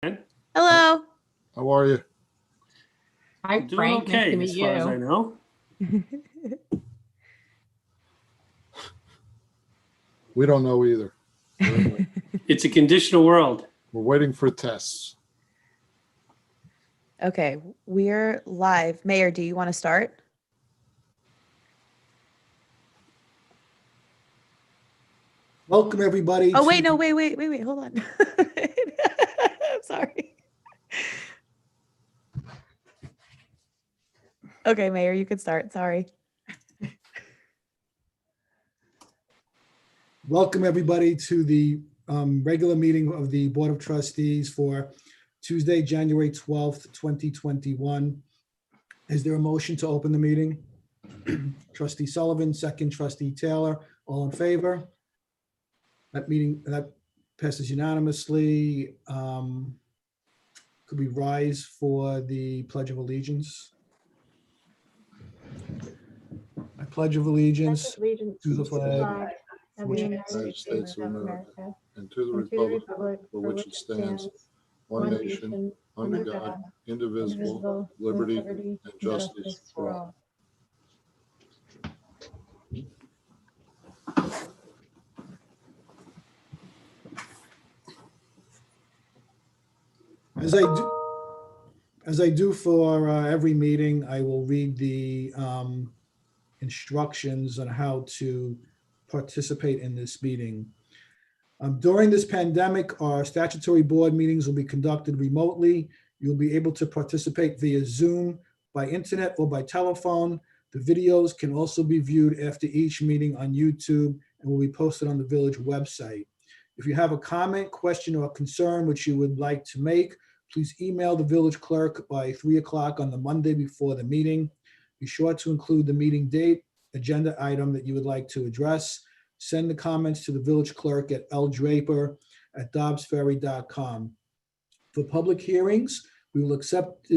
Hello. How are you? Hi, Doing Frank. okay, Nice to meet as far as I you. know. We don't know either. It's a conditional world. We're waiting for tests. Okay, we're live. Mayor, do you want to start? Welcome, everybody. Oh, wait, no, wait, hold on. I'm sorry. Okay, Mayor, you could start. Sorry. Welcome, everybody, to the regular meeting of the Board of Trustees for Tuesday, January 12th, 2021. Is there a motion to open the meeting? Trustee Sullivan, second. Trustee Taylor, all in favor? That passes unanimously. Could we rise for the Pledge of Allegiance? I pledge of allegiance to the flag of the United States of America And to the and to the republic republic for which it stands, one nation, under God, indivisible, liberty and justice for all. As I do for every meeting, I will read the instructions on how to participate in this meeting. During this pandemic, our statutory board meetings will be conducted remotely. You'll be able to participate via Zoom, by internet, or by telephone. The videos can also be viewed after each meeting on YouTube and will be posted on the village website. If you have a comment, question, or concern which you would like to make, please email the village clerk by 3 o'clock on the Monday before the meeting. Be sure to include the meeting date, agenda item that you would like to address. Send the comments to the village clerk at ldraper@dobbsferry.com. For public hearings, we will accept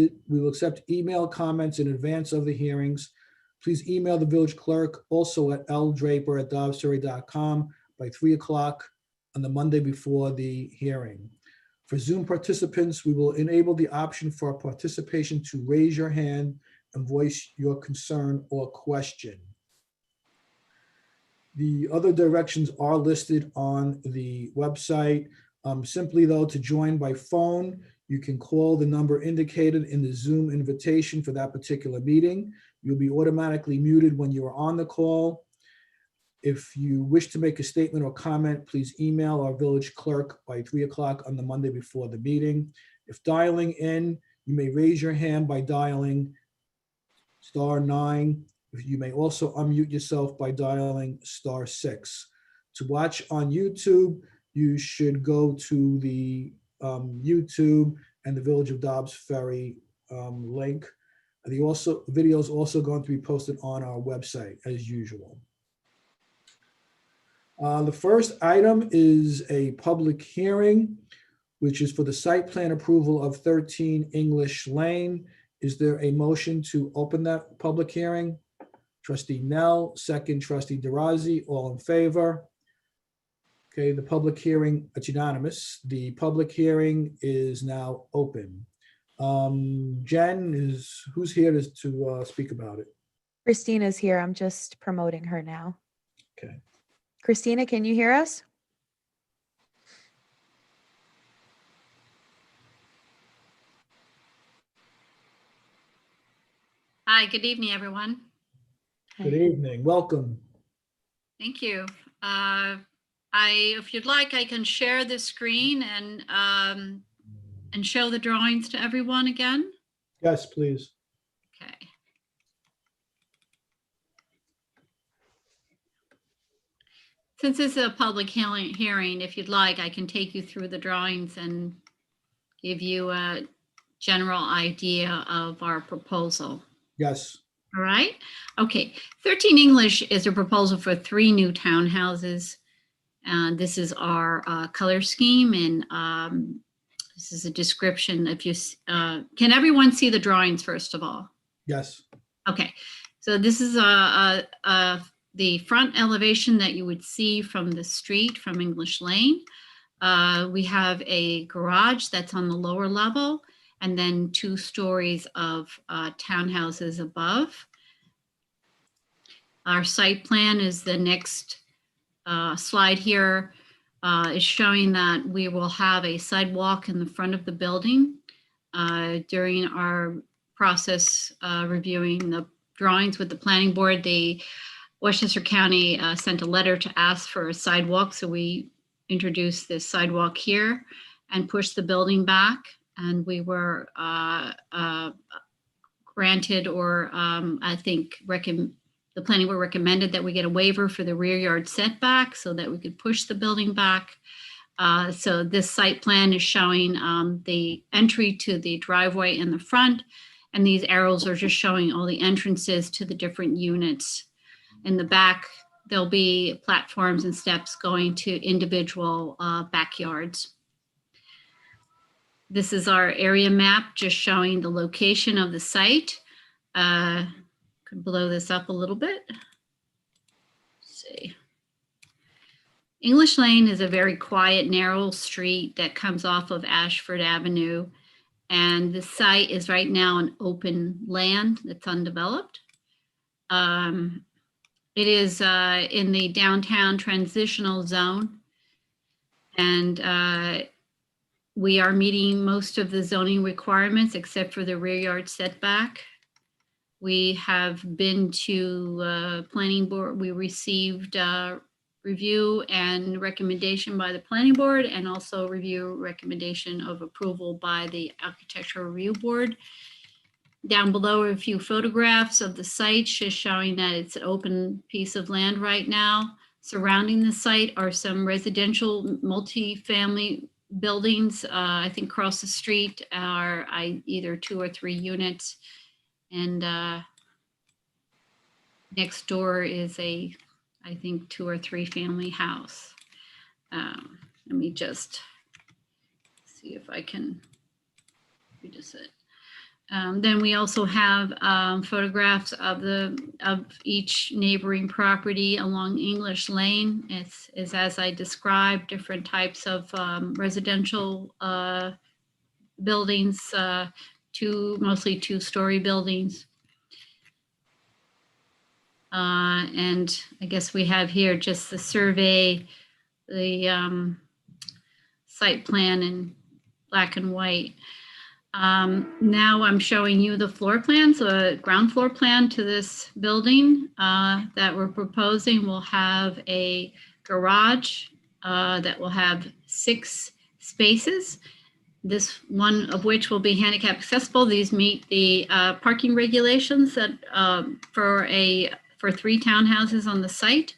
email comments in advance of the hearings. Please email the village clerk also at ldraper@dobbsferry.com by 3 o'clock on the Monday before the hearing. For Zoom participants, we will enable the option for participation to raise your hand and voice your concern or question. The other directions are listed on the website. Simply though, to join by phone, you can call the number indicated in the Zoom invitation for that particular meeting. You'll be automatically muted when you are on the call. If you wish to make a statement or comment, please email our village clerk by 3 o'clock on the Monday before the meeting. If dialing in, you may raise your hand by dialing *9. You may also unmute yourself by dialing *6. To watch on YouTube, you should go to the YouTube and the Village of Dobbs Ferry link. The video is also going to be posted on our website as usual. The first item is a public hearing, which is for the site plan approval of 13 English Lane. Is there a motion to open that public hearing? Trustee Nell, second. Trustee DeRozzi, all in favor? Okay, the public hearing, it's unanimous. The public hearing is now open. Jen, who's here to speak about it? Christina's here. I'm just promoting her now. Okay. Christina, can you hear us? Hi, good evening, everyone. Good evening. Welcome. Thank you. If you'd like, I can share the screen and show the drawings to everyone again. Yes, please. Okay. Since this is a public hearing, if you'd like, I can take you through the drawings and give you a general idea of our proposal. Yes. All right. Okay. 13 English is a proposal for 3 new townhouses. And this is our color scheme. And this is a description. If you can everyone see the drawings, first of all? Yes. Okay. So this is the front elevation that you would see from the street from English Lane. We have a garage that's on the lower level, and then 2 stories of townhouses above. Our site plan is the next slide here. Is showing that we will have a sidewalk in the front of the building. During our process reviewing the drawings with the planning board, Westchester County sent a letter to ask for a sidewalk. So we introduced this sidewalk here and pushed the building back. And we were granted, or I think the planning board recommended that we get a waiver for the rear yard setback so that we could push the building back. So this site plan is showing the entry to the driveway in the front, and these arrows are just showing all the entrances to the different units. In the back, there'll be platforms and steps going to individual backyards. This is our area map just showing the location of the site. Could blow this up a little bit. Let's see. English Lane is a very quiet, narrow street that comes off of Ashford Avenue. And the site is right now an open land that's undeveloped. It is in the downtown transitional zone. And we are meeting most of the zoning requirements except for the rear yard setback. We have been to planning board. We received review and recommendation by the planning board, and also review recommendation of approval by the architectural review board. Down below are a few photographs of the site, just showing that it's an open piece of land right now. Surrounding the site are some residential multifamily buildings. I think across the street are either 2 or 3 units. And next door is I think 2 or 3 family house. Let me just see if I can reduce it. Then we also have photographs of each neighboring property along English Lane. It's as I described, different types of residential buildings, mostly 2-story buildings. And I guess we have here just the survey, the site plan in black and white. Now I'm showing you the floor plans, the ground floor plan to this building that we're proposing. Will have a garage that will have 6 spaces. This one of which will be handicap accessible. These meet the parking regulations that for 3 townhouses on the site.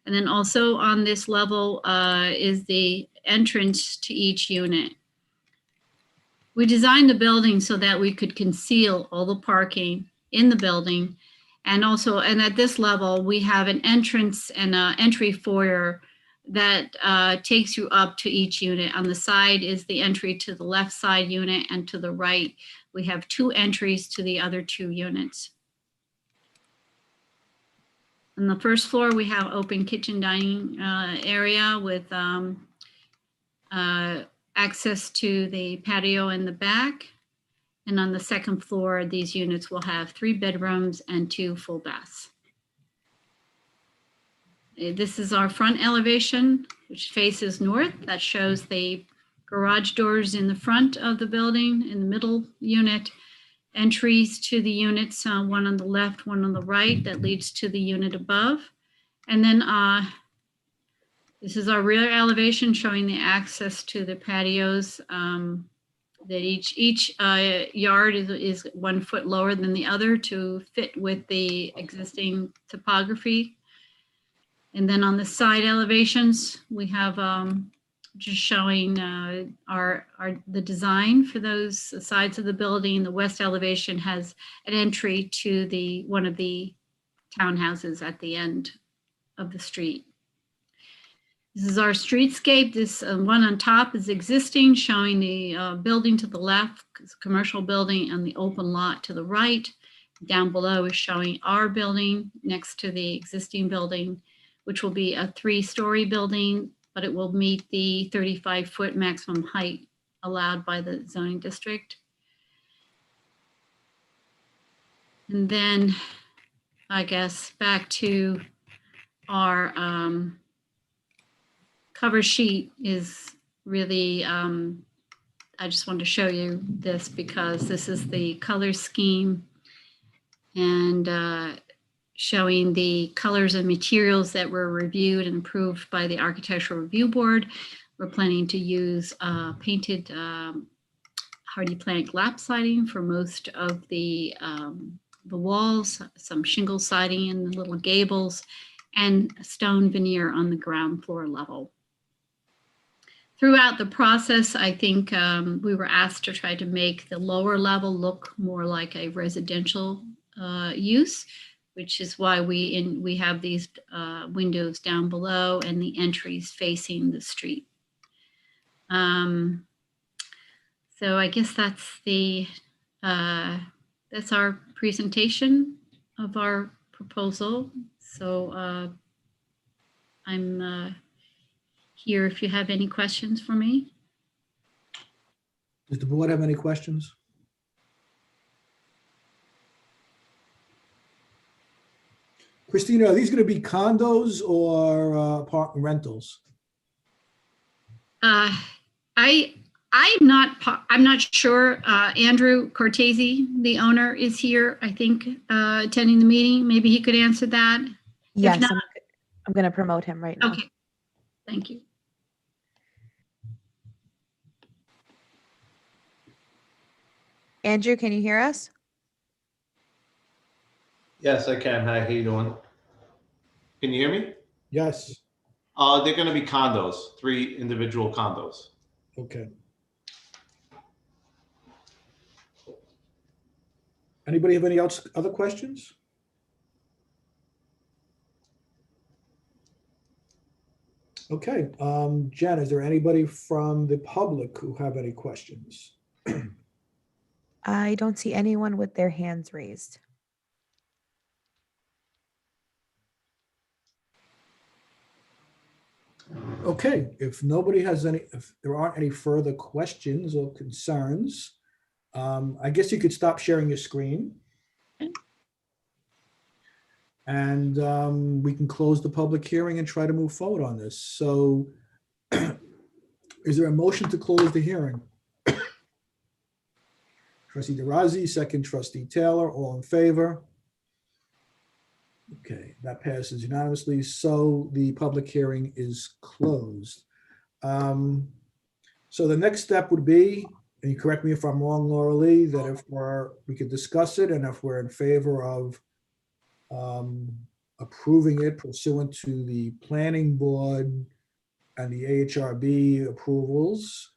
And then also on this level is the entrance to each unit. We designed the building so that we could conceal all the parking in the building. And at this level, we have an entrance and an entry foyer that takes you up to each unit. On the side is the entry to the left side unit, and to the right, we have 2 entries to the other 2 units. On the first floor, we have open kitchen dining area with access to the patio in the back. And on the second floor, these units will have 3 bedrooms and 2 full baths. This is our front elevation, which faces north. That shows the garage doors in the front of the building, in the middle unit, entries to the units, one on the left, one on the right, that leads to the unit above. And then this is our rear elevation showing the access to the patios. That each yard is 1 foot lower than the other to fit with the existing topography. And then on the side elevations, we have just showing the design for those sides of the building. The west elevation has an entry to one of the townhouses at the end of the street. This is our streetscape. This one on top is existing, showing the building to the left, commercial building, and the open lot to the right. Down below is showing our building next to the existing building, which will be a 3-story building but it will meet the 35-foot maximum height allowed by the zoning district. And then I guess back to our cover sheet is really, I just wanted to show you this because this is the color scheme and showing the colors and materials that were reviewed and approved by the Architectural Review Board. We're planning to use painted hardy plank lap siding for most of the walls, some shingle siding in the little gables, and stone veneer on the ground floor level. Throughout the process, I think we were asked to try to make the lower level look more like a residential use, which is why we have these windows down below and the entries facing the street. So I guess that's our presentation of our proposal. So I'm here if you have any questions for me. Does the board have any questions? Christina, are these going to be condos or apartment rentals? I'm not sure. Andrew Cortese, the owner, is here, I think, attending the meeting. Maybe he could answer that. Yes, not- I'm going to promote him right now. Okay, thank you. Andrew, can you hear us? Yes, I can. Hi, how you doing? Can you hear me? Yes. They're going to be condos, 3 individual condos. Okay. Anybody have any other questions? Okay, Jen, is there anybody from the public who have any questions? I don't see anyone with their hands raised. Okay, if nobody has any, if there aren't any further questions or concerns, I guess you could stop sharing your screen. And we can close the public hearing and try to move forward on this. So is there a motion to close the hearing? Trustee DeRozzi, second trustee Taylor, all in favor? Okay, that passes unanimously. So the public hearing is closed. So the next step would be, and you correct me if I'm wrong, Laura Lee, that if we could discuss it and if we're in favor of approving it pursuant to the planning board and the AHRB approvals,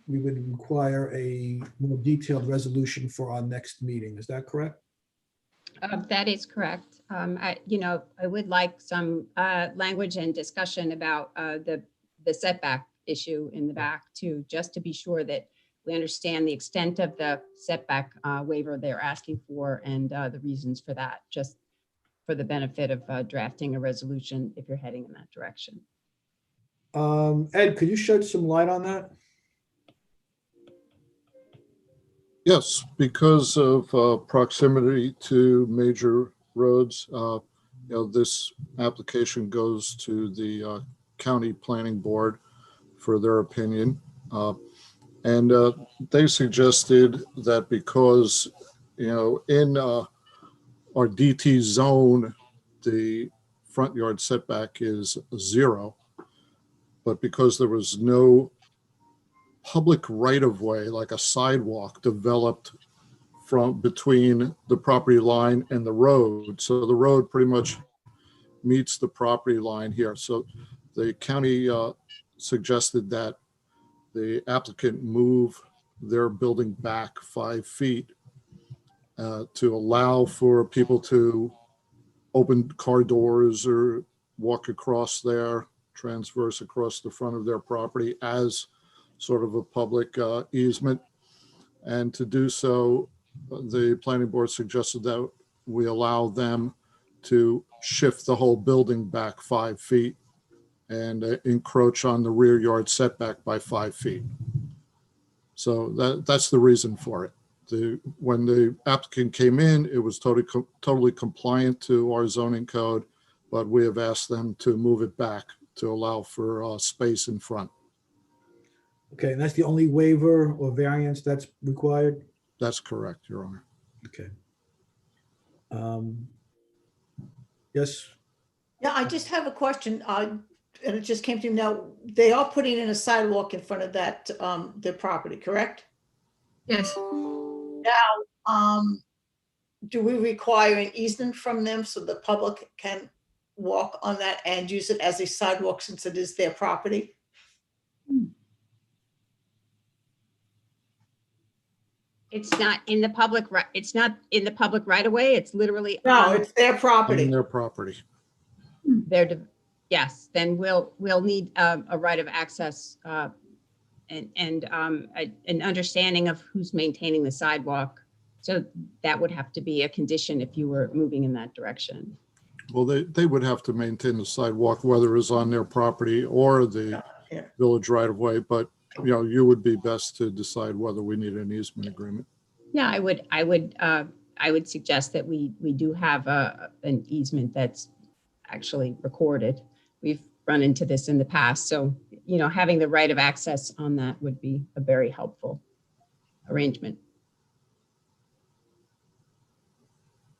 we would require a more detailed resolution for our next meeting. Is that correct? That is correct. I would like some language and discussion about the setback issue in the back too, just to be sure that we understand the extent of the setback waiver they're asking for and the reasons for that, just for the benefit of drafting a resolution if you're heading in that direction. Ed, could you shed some light on that? Yes, because of proximity to major roads, this application goes to the county planning board for their opinion. And they suggested that because, in our DT zone, the front yard setback is 0, but because there was no public right-of-way, like a sidewalk, developed from between the property line and the road. So the road pretty much meets the property line here. So the county suggested that the applicant move their building back 5 feet to allow for people to open car doors or walk across there, transverse across the front of their property as sort of a public easement. And to do so, the planning board suggested that we allow them to shift the whole building back 5 feet and encroach on the rear yard setback by 5 feet. So that's the reason for it. When the applicant came in, it was totally compliant to our zoning code, but we have asked them to move it back to allow for space in front. Okay, and that's the only waiver or variance that's required? That's correct, Your Honor. Okay. Yes, Yeah, I just have a question, and it just came to me now. They are putting in a sidewalk in front of that, their property, correct? Yes. Do we require an easement from them so the public can walk on that and use it as a sidewalk since it is their property? It's not in the public, it's not in the public right away. It's literally. No, it's their On property. their property. Yes, then we'll need a right of access and an understanding of who's maintaining the sidewalk. So that would have to be a condition if you were moving in that direction. Well, they would have to maintain the sidewalk, whether it's on their property or the Yeah. village right of way, but you would be best to decide whether we need an easement agreement. Yeah, I would suggest that we do have an easement that's actually recorded. We've run into this in the past, so having the right of access on that would be a very helpful arrangement.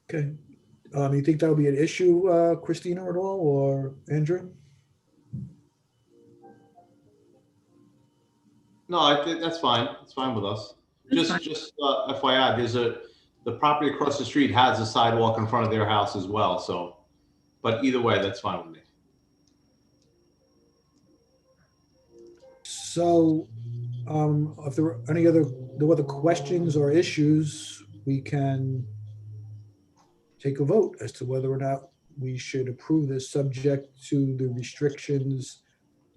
okay. You think that would be an issue, Christina, at all, or Andrew? No, I think that's fine. It's fine with us. That's fine. Just FYI, the property across the street has a sidewalk in front of their house as well, so, but either way, that's fine with me. So, if there are no other questions or issues, we can take a vote as to whether or not we should approve this, subject to the restrictions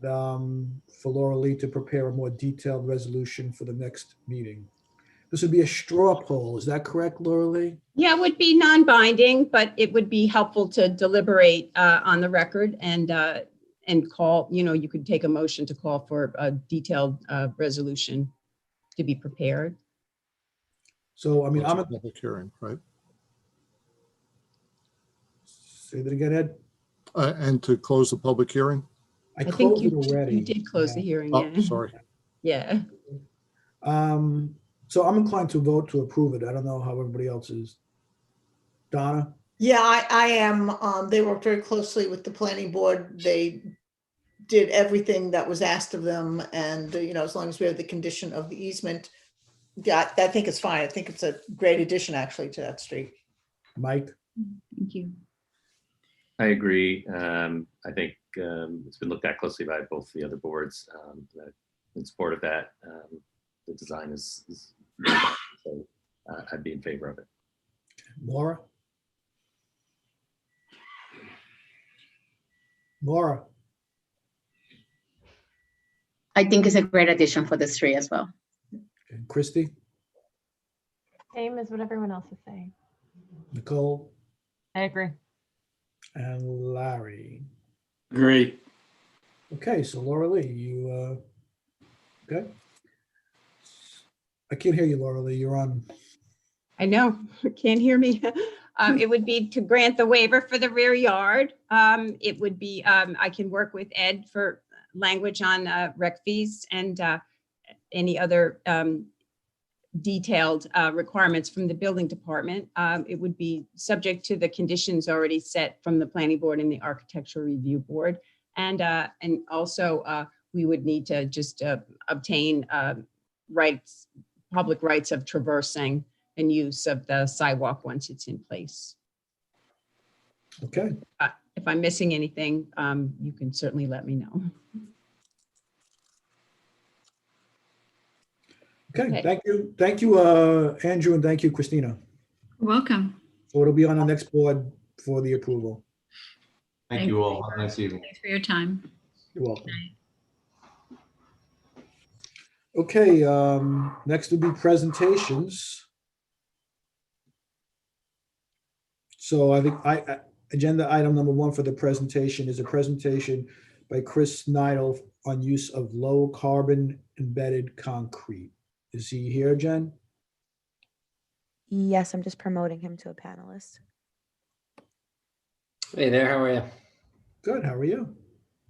for Laura Lee to prepare a more detailed resolution for the next meeting. This would be a straw poll, is that correct, Laura Lee? Yeah, it would be non-binding, but it would be helpful to deliberate on the record and call, you could take a motion to call for a detailed resolution to be prepared. So, I mean, That's a I'm, public hearing, right? say that again, Ed? And to close the public hearing? I I think closed it you already. did close the hearing, Oh, yeah. sorry. Yeah. So I'm inclined to vote to approve it. I don't know how everybody else is. Donna? Yeah, I am. They worked very closely with the planning board. They did everything that was asked of them. And, as long as we have the condition of the easement, yeah, I think it's fine. I think it's a great addition actually to that street. Mike? Thank you. I agree. I think it's been looked at closely by both the other boards in support of that. The design is so I'd be in favor of it. Laura? Laura? I think it's a great addition for the street as well. Okay. Christy? Same as what everyone else is saying. Nicole? I agree. And Larry? Great. Okay, so Laura Lee, you, okay? I can't hear you, Laura Lee, you're on. I know, can't hear me. It would be to grant the waiver for the rear yard. It would be, I can work with Ed for language on rec fees and any other detailed requirements from the building department. It would be subject to the conditions already set from the planning board and the architectural review board. And also we would need to just obtain public rights of traversing and use of the sidewalk once it's in place. Okay, If I'm missing anything, you can certainly let me know. okay, thank you, Andrew, and thank you, Christina. You're welcome. So it'll be on the next board for the approval. Thank you all. Have a nice evening. Thanks for your time. You're welcome. Okay, next will be presentations. So I think agenda item number 1 for the presentation is a presentation by Chris Neidl on use of low carbon embedded concrete. Is he here, Jen? Yes, I'm just promoting him to a panelist. Hey there, how are you? Good, how are you?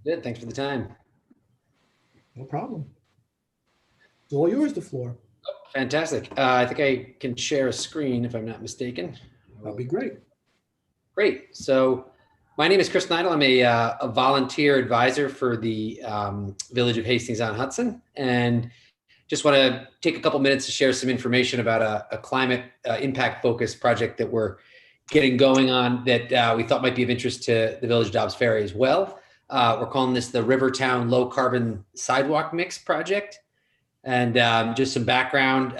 Good, thanks for the time. No problem. It's all yours, the floor. Fantastic. I think I can share a screen if I'm not mistaken. That'll be great. Great. So my name is Chris Neidl. I'm a volunteer advisor for the Village of Hastings-on-Hudson, and just want to take a couple minutes to share some information about a climate impact focused project that we're getting going on that we thought might be of interest to the Village of Dobbs Ferry as well. We're calling this the Rivertown Low Carbon Sidewalk Mix Project. And just some background,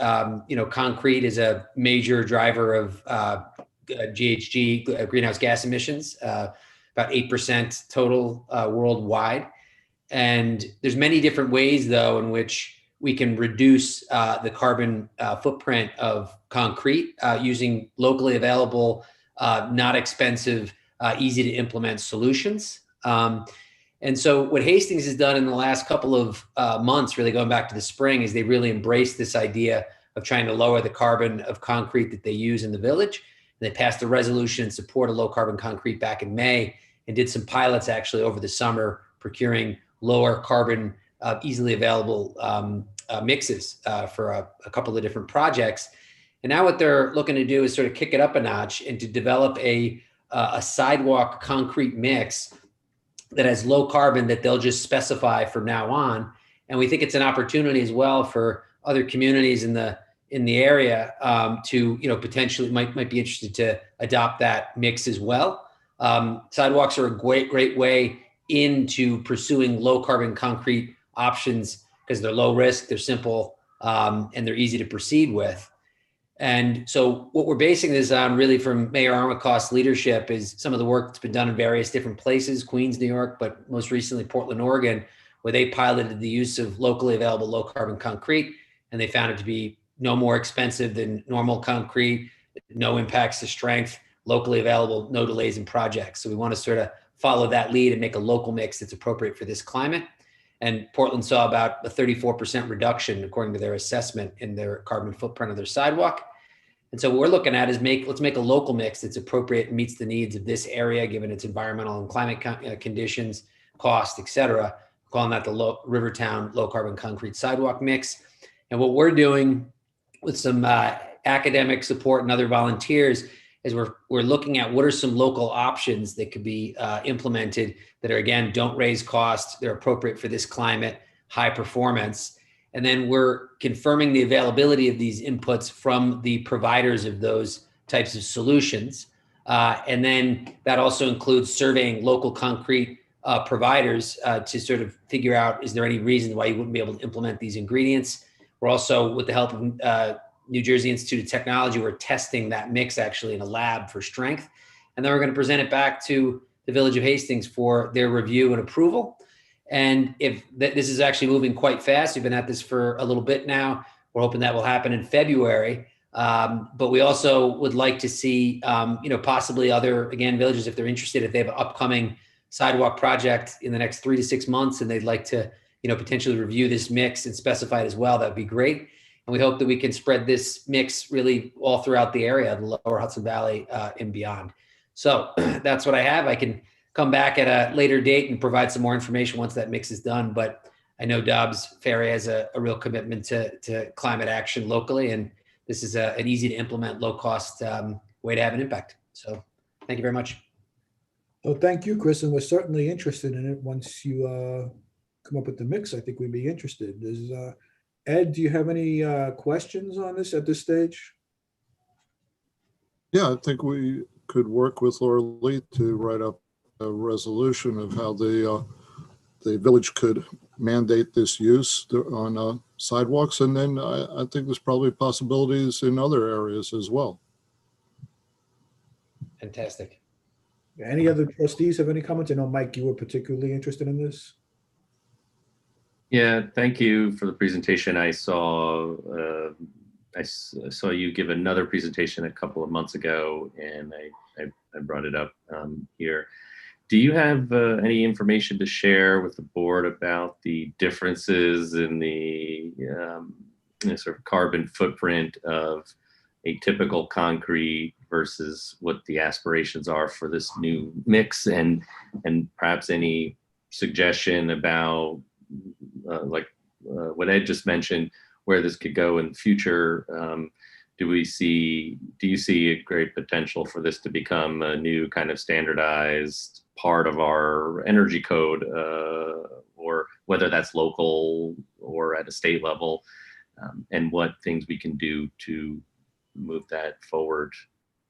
concrete is a major driver of GHG, greenhouse gas emissions, about 8% total worldwide. And there's many different ways, though, in which we can reduce the carbon footprint of concrete using locally available, not expensive, easy to implement solutions. And so what Hastings has done in the last couple of months, really going back to the spring, is they really embraced this idea of trying to lower the carbon of concrete that they use in the village. And they passed a resolution in support of low carbon concrete back in May and did some pilots actually over the summer, procuring lower carbon, easily available mixes for a couple of different projects. And now what they're looking to do is sort of kick it up a notch and to develop a sidewalk concrete mix that has low carbon that they'll just specify from now on. And we think it's an opportunity as well for other communities in the area to, potentially might be interested to adopt that mix as well. Sidewalks are a great way into pursuing low carbon concrete options because they're low risk, they're simple, and they're easy to proceed with. And so what we're basing this on really from Mayor Armacost's leadership is some of the work that's been done in various different places, Queens, New York, but most recently Portland, Oregon, where they piloted the use of locally available low carbon concrete. And they found it to be no more expensive than normal concrete, no impacts to strength, locally available, no delays in projects. So we want to sort of follow that lead and make a local mix that's appropriate for this climate. And Portland saw about a 34% reduction, according to their assessment, in their carbon footprint of their sidewalk. And so what we're looking at is let's make a local mix that's appropriate and meets the needs of this area, given its environmental and climate conditions, cost, et cetera. Calling that the Rivertown Low Carbon Concrete Sidewalk Mix. And what we're doing with some academic support and other volunteers is we're looking at what are some local options that could be implemented that are, again, don't raise costs, they're appropriate for this climate, high performance. And then we're confirming the availability of these inputs from the providers of those types of solutions. And then that also includes surveying local concrete providers to sort of figure out, is there any reason why you wouldn't be able to implement these ingredients? We're also, with the help of New Jersey Institute of Technology, we're testing that mix actually in a lab for strength. And then we're going to present it back to the Village of Hastings for their review and approval. And if this is actually moving quite fast, we've been at this for a little bit now. We're hoping that will happen in February. But we also would like to see, possibly other, again, villages, if they're interested, if they have an upcoming sidewalk project in the next 3 to 6 months and they'd like to, potentially review this mix and specify it as well, that'd be great. And we hope that we can spread this mix really all throughout the area, the lower Hudson Valley and beyond. So that's what I have. I can come back at a later date and provide some more information once that mix is done. But I know Dobbs Ferry has a real commitment to climate action locally. And this is an easy to implement, low cost way to have an impact. So thank you very much. Well, thank you, Chris. And we're certainly interested in it. Once you come up with the mix, I think we'd be interested. Ed, do you have any questions on this at this stage? Yeah, I think we could work with Laura Lee to write up a resolution of how the village could mandate this use on sidewalks. And then I think there's probably possibilities in other areas as well. Fantastic. Any other trustees have any comments? I know, Mike, you were particularly interested in this. Yeah, thank you for the presentation. I saw you give another presentation a couple of months ago, and I brought it up here. Do you have any information to share with the board about the differences in the sort of carbon footprint of a typical concrete versus what the aspirations are for this new mix, and perhaps any suggestion about what Ed just mentioned, where this could go in the future? Do you see a great potential for this to become a new kind of standardized part of our energy code, or whether that's local or at a state level, and what things we can do to move that forward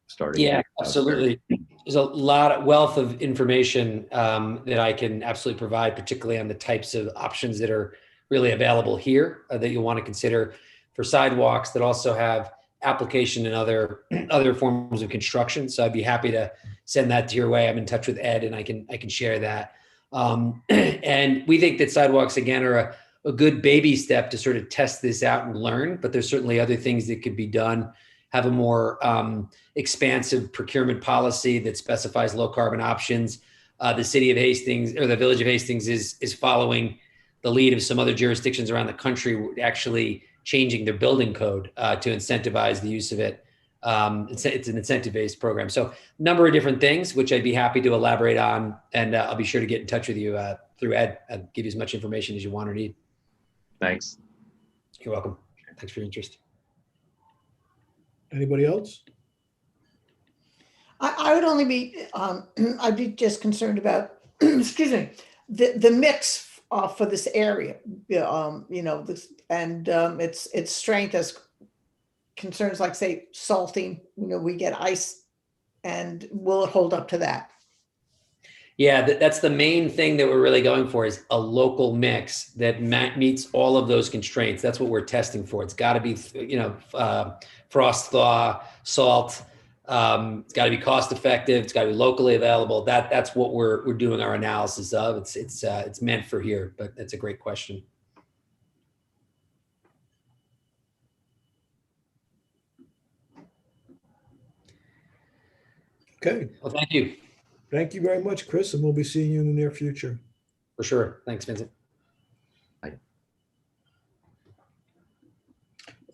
starting? Yeah, absolutely. There's a lot of wealth of information that I can absolutely provide, particularly on the types of options that are really available here that you'll want to consider for sidewalks that also have application in other forms of construction. So I'd be happy to send that to your way. I'm in touch with Ed, and I can share that. And we think that sidewalks, again, are a good baby step to sort of test this out and learn, but there's certainly other things that could be done. Have a more expansive procurement policy that specifies low carbon options. The city of Hastings, or the village of Hastings, is following the lead of some other jurisdictions around the country, actually changing their building code to incentivize the use of it. It's an incentive-based program. So a number of different things, which I'd be happy to elaborate on. And I'll be sure to get in touch with you through Ed. I'll give you as much information as you want or need. Thanks. You're welcome. Thanks for your interest. Anybody else? I would only be, I'd be just concerned about, excuse me, the mix for this area, its strength as concerns like, say, salting, we get ice, and will it hold up to that? Yeah, that's the main thing that we're really going for, is a local mix that meets all of those constraints. That's what we're testing for. It's got to be, frost thaw, salt. It's got to be cost effective. It's got to be locally available. That's what we're doing our analysis of. It's meant for here, but that's a great question. Okay. Well, thank you. Thank you very much, Chris, and we'll be seeing you in the near future. For sure. Thanks, Vincent. Bye.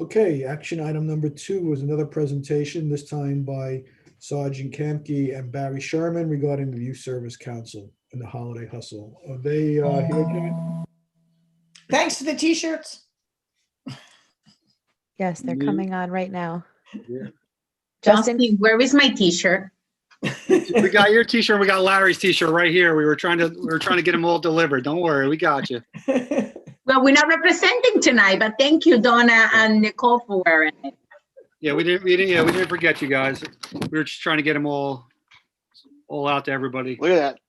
Okay, action item number 2 was another presentation, this time by Sergeant Kamke and Barry Sherman, regarding the Youth Service Council and the Holiday Hustle. Are they here, Jen? Thanks for the t-shirts. Yes, they're coming on right now. Justin, Justin, where is my t-shirt? We got your t-shirt. We got Larry's t-shirt right here. We were trying to get them all delivered. Don't worry, we got you. Well, we're not representing tonight, but thank you, Donna and Nicole, for wearing it. Yeah, we didn't forget you guys. We were just trying to get them all out to everybody. Look at that.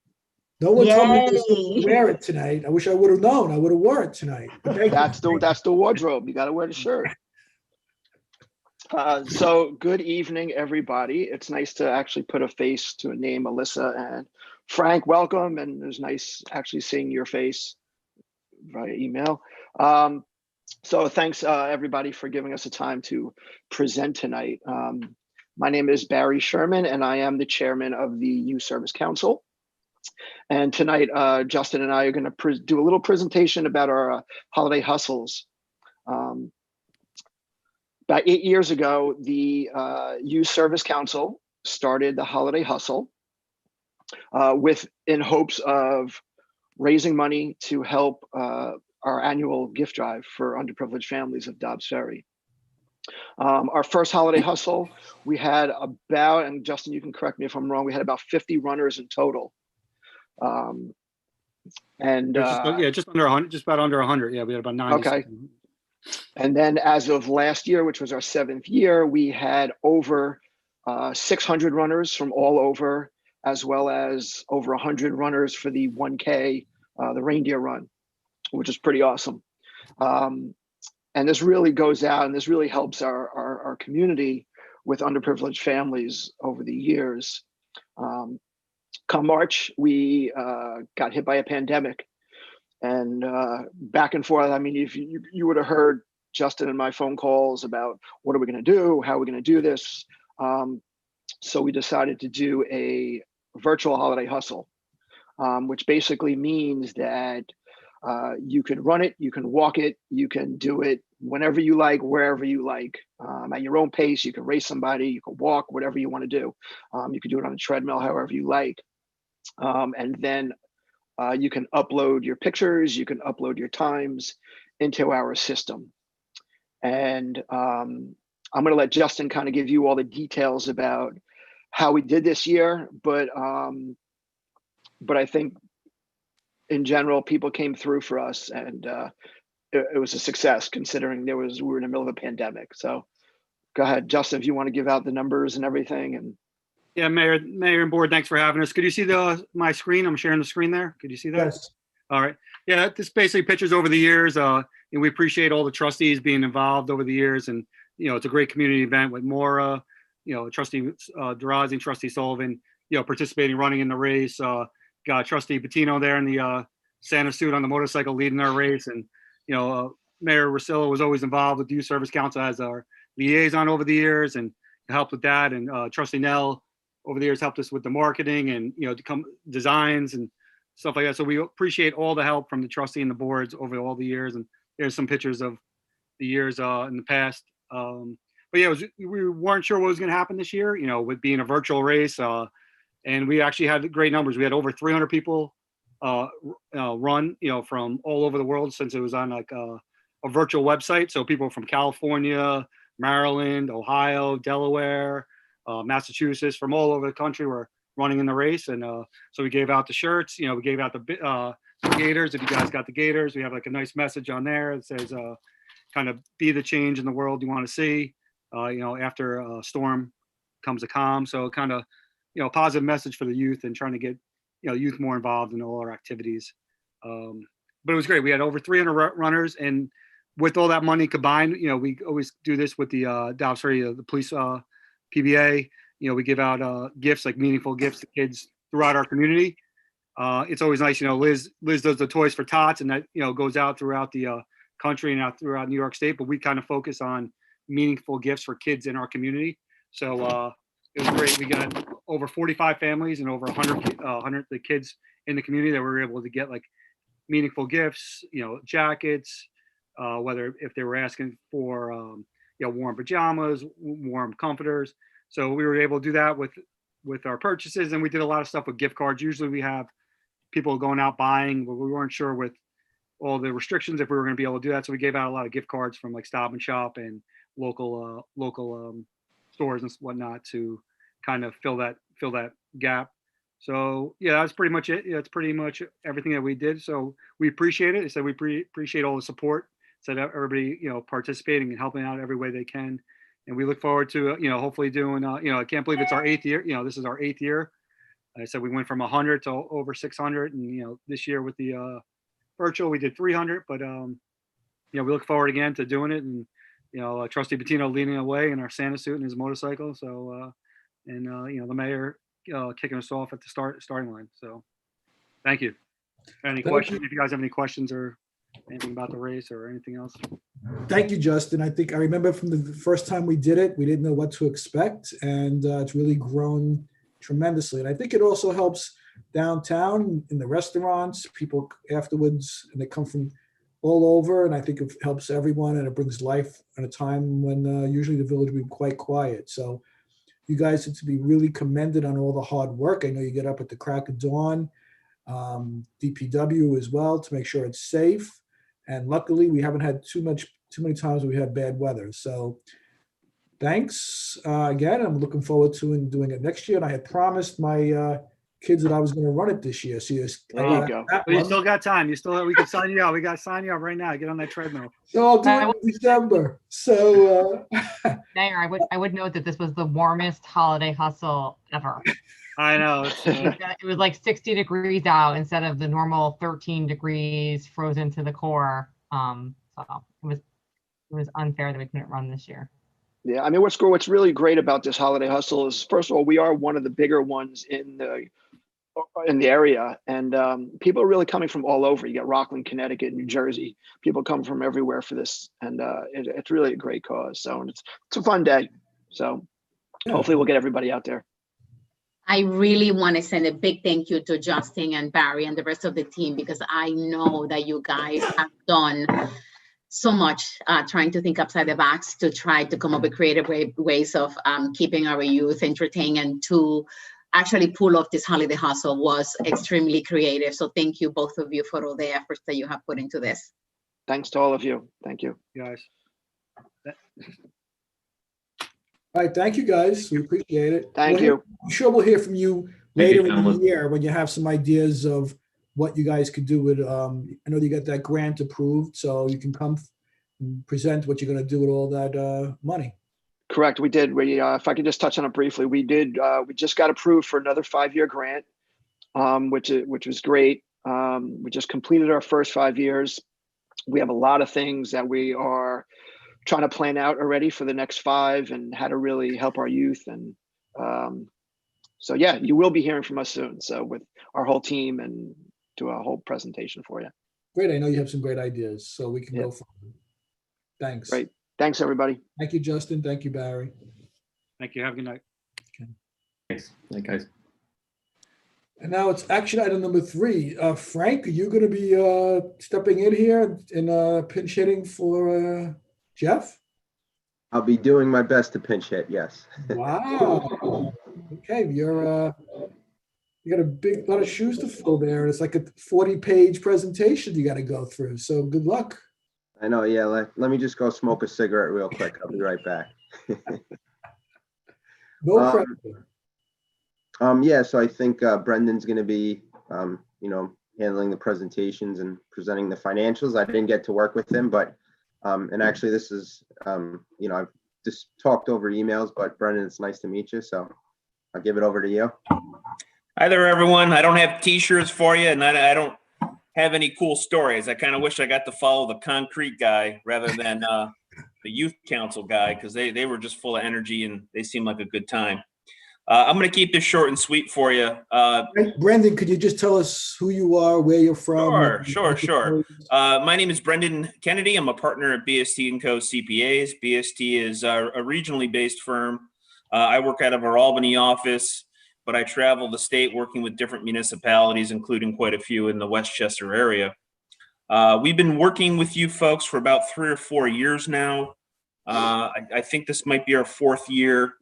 No one told me to Yay. wear it tonight. I wish I would have known. I would have worn it tonight. But thank you. That's the wardrobe. You got to wear the shirt. So good evening, everybody. It's nice to actually put a face to a name. Alyssa and Frank, welcome. And it was nice actually seeing your face via email. So thanks everybody for giving us a time to present tonight. My name is Barry Sherman, and I am the chairman of the Youth Service Council. And tonight, Justin and I are going to do a little presentation about our holiday hustles. About 8 years ago, the Youth Service Council started the Holiday Hustle in hopes of raising money to help our annual gift drive for underprivileged families of Dobbs Ferry. Our first Holiday Hustle, we had about, and Justin, you can correct me if I'm wrong, we had about 50 runners in total. Just under 100, just about under 100. Yeah, we had about 90. Okay. And then as of last year, which was our 7th year, we had over 600 runners from all over, as well as over 100 runners for the 1K, the reindeer run, which is pretty awesome. And this really goes out, and this really helps our community with underprivileged families over the years. Come March, we got hit by a pandemic. And back and forth, I mean, if you would have heard Justin and my phone calls about what are we going to do, how are we going to do this. So we decided to do a virtual holiday hustle. which basically means that you can run it, you can walk it, you can do it whenever you like, wherever you like, at your own pace. You can race somebody, you can walk, whatever you want to do. You can do it on a treadmill, however you like. And then you can upload your pictures, you can upload your times into our system. And I'm going to let Justin kind of give you all the details about how we did this year, but I think in general, people came through for us, and it was a success considering we were in the middle of a pandemic. So go ahead, Justin, if you want to give out the numbers and everything. And Yeah, Mayor and Board, thanks for having us. Could you see my screen? I'm sharing the screen there. Could you see that? Yes. All right. Yeah, this basically pictures over the years. And we appreciate all the trustees being involved over the years. And, it's a great community event with Maura, Trustee Durazi, Trustee Sullivan, participating, running in the race. Got Trustee Bettino there in the Santa suit on the motorcycle leading our race. And, Mayor Rosillo was always involved with the Youth Service Council as our liaison over the years and helped with that. And Trustee Nell over the years helped us with the marketing and, designs and stuff like that. So we appreciate all the help from the trustee and the boards over all the years. And there's some pictures of the years in the past. But yeah, we weren't sure what was going to happen this year, with being a virtual race. And we actually had great numbers. We had over 300 people run, from all over the world, since it was on like a virtual website. So people from California, Maryland, Ohio, Delaware, Massachusetts, from all over the country were running in the race. And so we gave out the shirts, we gave out the gators. If you guys got the gators, we have like a nice message on there that says kind of be the change in the world you want to see. After a storm comes a calm. So kind of, positive message for the youth and trying to get, youth more involved in all our activities. But it was great. We had over 300 runners, and with all that money combined, we always do this with the the police PBA. We give out gifts, like meaningful gifts to kids throughout our community. It's always nice, Liz does the Toys for Tots, and that, goes out throughout the country and out throughout New York State, but we kind of focus on meaningful gifts for kids in our community. So it was great. We got over 45 families and over 100 the kids in the community that were able to get like meaningful gifts, jackets, whether if they were asking for, warm pajamas, warm comforters. So we were able to do that with our purchases, and we did a lot of stuff with gift cards. Usually we have people going out buying, but we weren't sure with all the restrictions if we were going to be able to do that. So we gave out a lot of gift cards from like Stop and Shop and local stores and whatnot to kind of fill that gap. So yeah, that's pretty much it. That's pretty much everything that we did. So we appreciate it. I said we appreciate all the support. Said everybody, participating and helping out every way they can. And we look forward to, hopefully doing, I can't believe it's our 8th year. This is our 8th year. I said we went from 100 to over 600, and this year with the virtual we did 300. But we look forward again to doing it, and Trustee Bettino leading away in our Santa suit and his motorcycle. So the mayor kicking us off at the starting line. So thank you. Any questions? If you guys have any questions or anything about the race or anything else. Thank you, Justin. I think I remember from the first time we did it, we didn't know what to expect, and it's really grown tremendously. And I think it also helps downtown in the restaurants, people afterwards, and they come from all over. And I think it helps everyone, and it brings life at a time when usually the village would be quite quiet. So you guys have to be really commended on all the hard work. I know you get up at the crack of dawn, DPW as well, to make sure it's safe. And luckily we haven't had too many times where we had bad weather. So thanks again. I'm looking forward to doing it next year. And I had promised my kids that I was going to run it this year. So there you go. You still got time. We can sign you out. We got to sign you up right now. Get on that treadmill. So I'll do it in December. So Mayor, I would note that this was the warmest holiday hustle ever. I know. It was like 60 degrees out instead of the normal 13 degrees frozen to the core. So it was unfair that we couldn't run this year. Yeah, I mean, what's really great about this holiday hustle is, first of all, we are one of the bigger ones in the area, and people are really coming from all over. You got Rockland, Connecticut, New Jersey. People come from everywhere for this, and it's really a great cause. So it's a fun day. So hopefully we'll get everybody out there. I really want to send a big thank you to Justin and Barry and the rest of the team, because I know that you guys have done so much trying to think outside the box to try to come up with creative ways of keeping our youth entertained, and to actually pull off this holiday hustle was extremely creative. So thank you, both of you, for all the efforts that you have put into this. Thanks to all of you. Thank you. Guys. All right, thank you, guys. We appreciate it. Thank you. I'm sure we'll hear from you Thank you, later in the gentlemen. year when you have some ideas of what you guys could do with, I know you got that grant approved, so you can come and present what you're gonna do with all that money. Correct. We did. If I could just touch on it briefly, we just got approved for another 5-year grant, which was great. We just completed our first 5 years. We have a lot of things that we are trying to plan out already for the next 5, and how to really help our youth. And so, yeah, you will be hearing from us soon. So with our whole team, and do a whole presentation for you. Great, I know you have some great ideas, so we can Yeah. go forward. Thanks. Great. Thanks, everybody. Thank you, Justin. Thank you, Barry. Thank you. Have a good night. Thanks. Thank guys. And now it's action item number 3. Frank, are you going to be stepping in here and pinch hitting for Jeff? I'll be doing my best to pinch hit, yes. Wow. Okay, you got a lot of shoes to fill there. It's like a 40-page presentation you got to go through. So good luck. I know, yeah. Let me just go smoke a cigarette real quick. I'll be right back. No pressure. Yeah, so I think Brendan's going to be, handling the presentations and presenting the financials. I didn't get to work with him, but, and actually this is, I've just talked over emails, but Brendan, it's nice to meet you. So I'll give it over to you. Hi there, everyone. I don't have T-shirts for you, and I don't have any cool stories. I kind of wish I got to follow the concrete guy rather than the youth council guy, because they were just full of energy and they seemed like a good time. I'm going to keep this short and sweet for you. Brendan, could you just tell us who you are, where you're from? Sure. My name is Brendan Kennedy. I'm a partner at BST & Co. CPAs. BST is a regionally based firm. I work out of our Albany office, but I travel the state working with different municipalities, including quite a few in the Westchester area. We've been working with you folks for about 3 or 4 years now. I think this might be our 4th year.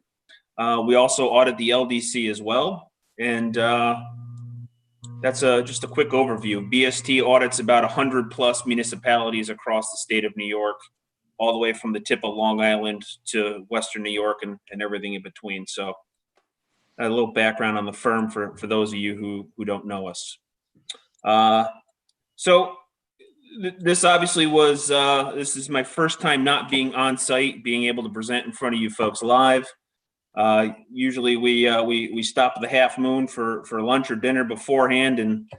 We also audit the LDC as well. And that's just a quick overview. BST audits about 100 plus municipalities across the state of New York, all the way from the tip of Long Island to Western New York and everything in between. So a little background on the firm for those of you who don't know us. This obviously was, this is my first time not being on site, being able to present in front of you folks live. Usually we stop at the Half Moon for lunch or dinner beforehand and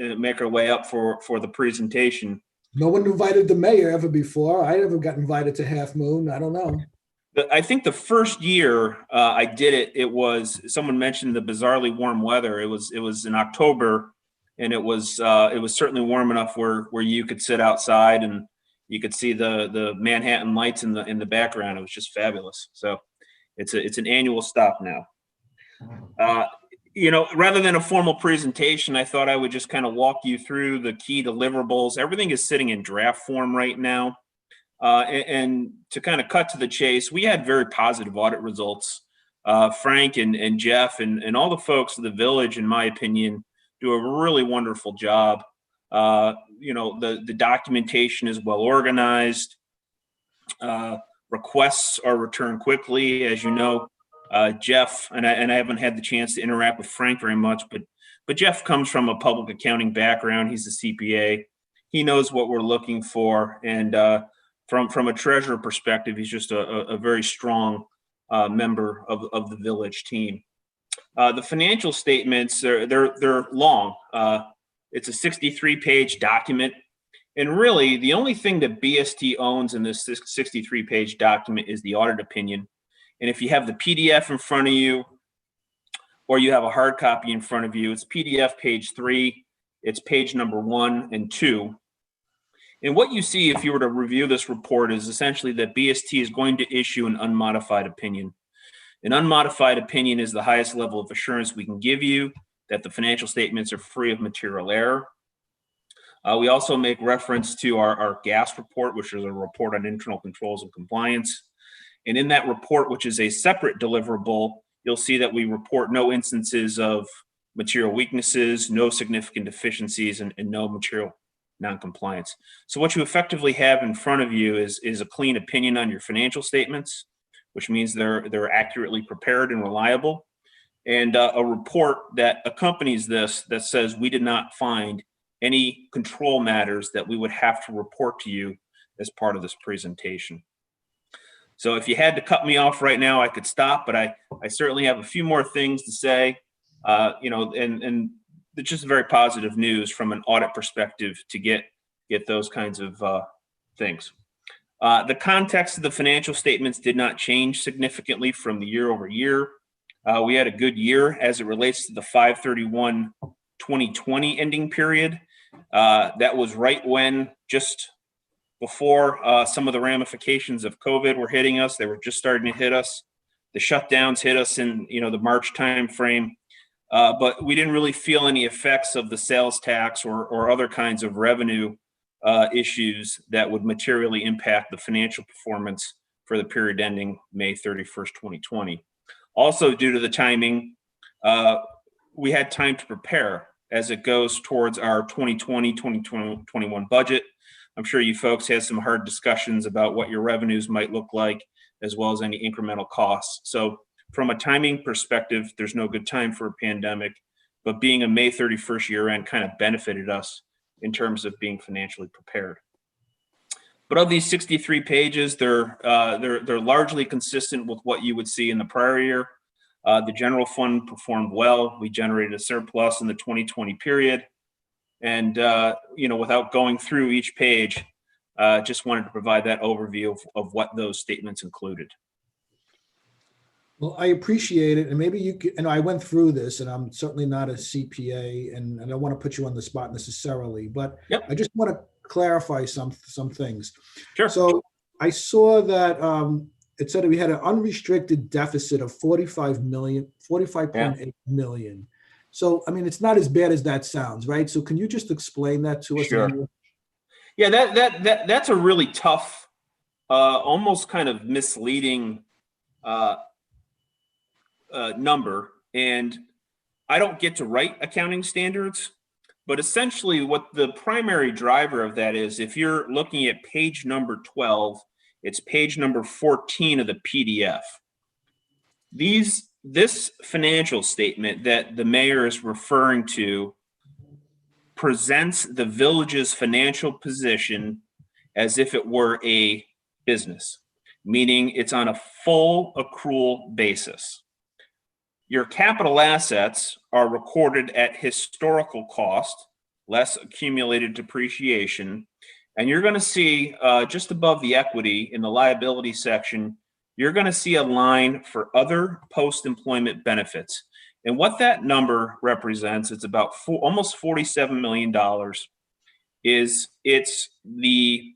make our way up for the presentation. No one invited the mayor ever before. I never got invited to Half Moon. I don't know. I think the first year I did it, it was, someone mentioned the bizarrely warm weather. It was in October, and it was certainly warm enough where you could sit outside and you could see the Manhattan lights in the background. It was just fabulous. So it's an annual stop now. Rather than a formal presentation, I thought I would just kind of walk you through the key deliverables. Everything is sitting in draft form right now. And to kind of cut to the chase, we had very positive audit results. Frank and Jeff and all the folks of the village, in my opinion, do a really wonderful job. The documentation is well organized. Requests are returned quickly. As you know, Jeff, and I haven't had the chance to interact with Frank very much, but Jeff comes from a public accounting background. He's a CPA. He knows what we're looking for. And from a treasurer perspective, he's just a very strong member of the village team. The financial statements, they're long. It's a 63-page document. And really, the only thing that BST owns in this 63-page document is the audit opinion. And if you have the PDF in front of you, or you have a hard copy in front of you, it's PDF page 3. It's page number 1 and 2. And what you see if you were to review this report is essentially that BST is going to issue an unmodified opinion. An unmodified opinion is the highest level of assurance we can give you that the financial statements are free of material error. We also make reference to our gas report, which is a report on internal controls and compliance. And in that report, which is a separate deliverable, you'll see that we report no instances of material weaknesses, no significant deficiencies, and no material noncompliance. So what you effectively have in front of you is a clean opinion on your financial statements, which means they're accurately prepared and reliable, and a report that accompanies this that says we did not find any control matters that we would have to report to you as part of this presentation. So if you had to cut me off right now, I could stop, but I certainly have a few more things to say, and it's just very positive news from an audit perspective to get those kinds of things. The context of the financial statements did not change significantly from the year over year. We had a good year as it relates to the 5/31/2020 ending period. That was right when, just before some of the ramifications of COVID were hitting us. They were just starting to hit us. The shutdowns hit us in the March timeframe, but we didn't really feel any effects of the sales tax or other kinds of revenue issues that would materially impact the financial performance for the period ending May 31st, 2020. Also, due to the timing, we had time to prepare as it goes towards our 2020-2021 budget. I'm sure you folks had some hard discussions about what your revenues might look like, as well as any incremental costs. So from a timing perspective, there's no good time for a pandemic, but being a May 31st year end kind of benefited us in terms of being financially prepared. But of these 63 pages, they're largely consistent with what you would see in the prior year. The general fund performed well. We generated a surplus in the 2020 period. And, without going through each page, just wanted to provide that overview of what those statements included. Well, I appreciate it. And maybe you could, I went through this, and I'm certainly not a CPA, and I don't want to put you on the spot necessarily, but Yep. I just want to clarify some things. Sure. So I saw that it said we had an unrestricted deficit of 45.8 million. So, I mean, it's not as bad as that sounds, right? So can you just explain that to us? Sure. Yeah, that's a really tough, almost kind of misleading number. And I don't get to write accounting standards, but essentially what the primary driver of that is, if you're looking at page number 12, it's page number 14 of the PDF. This financial statement that the mayor is referring to presents the village's financial position as if it were a business, meaning it's on a full accrual basis. Your capital assets are recorded at historical cost, less accumulated depreciation, and you're going to see just above the equity in the liability section, you're going to see a line for other post-employment benefits. And what that number represents, it's about almost $47 million, it's the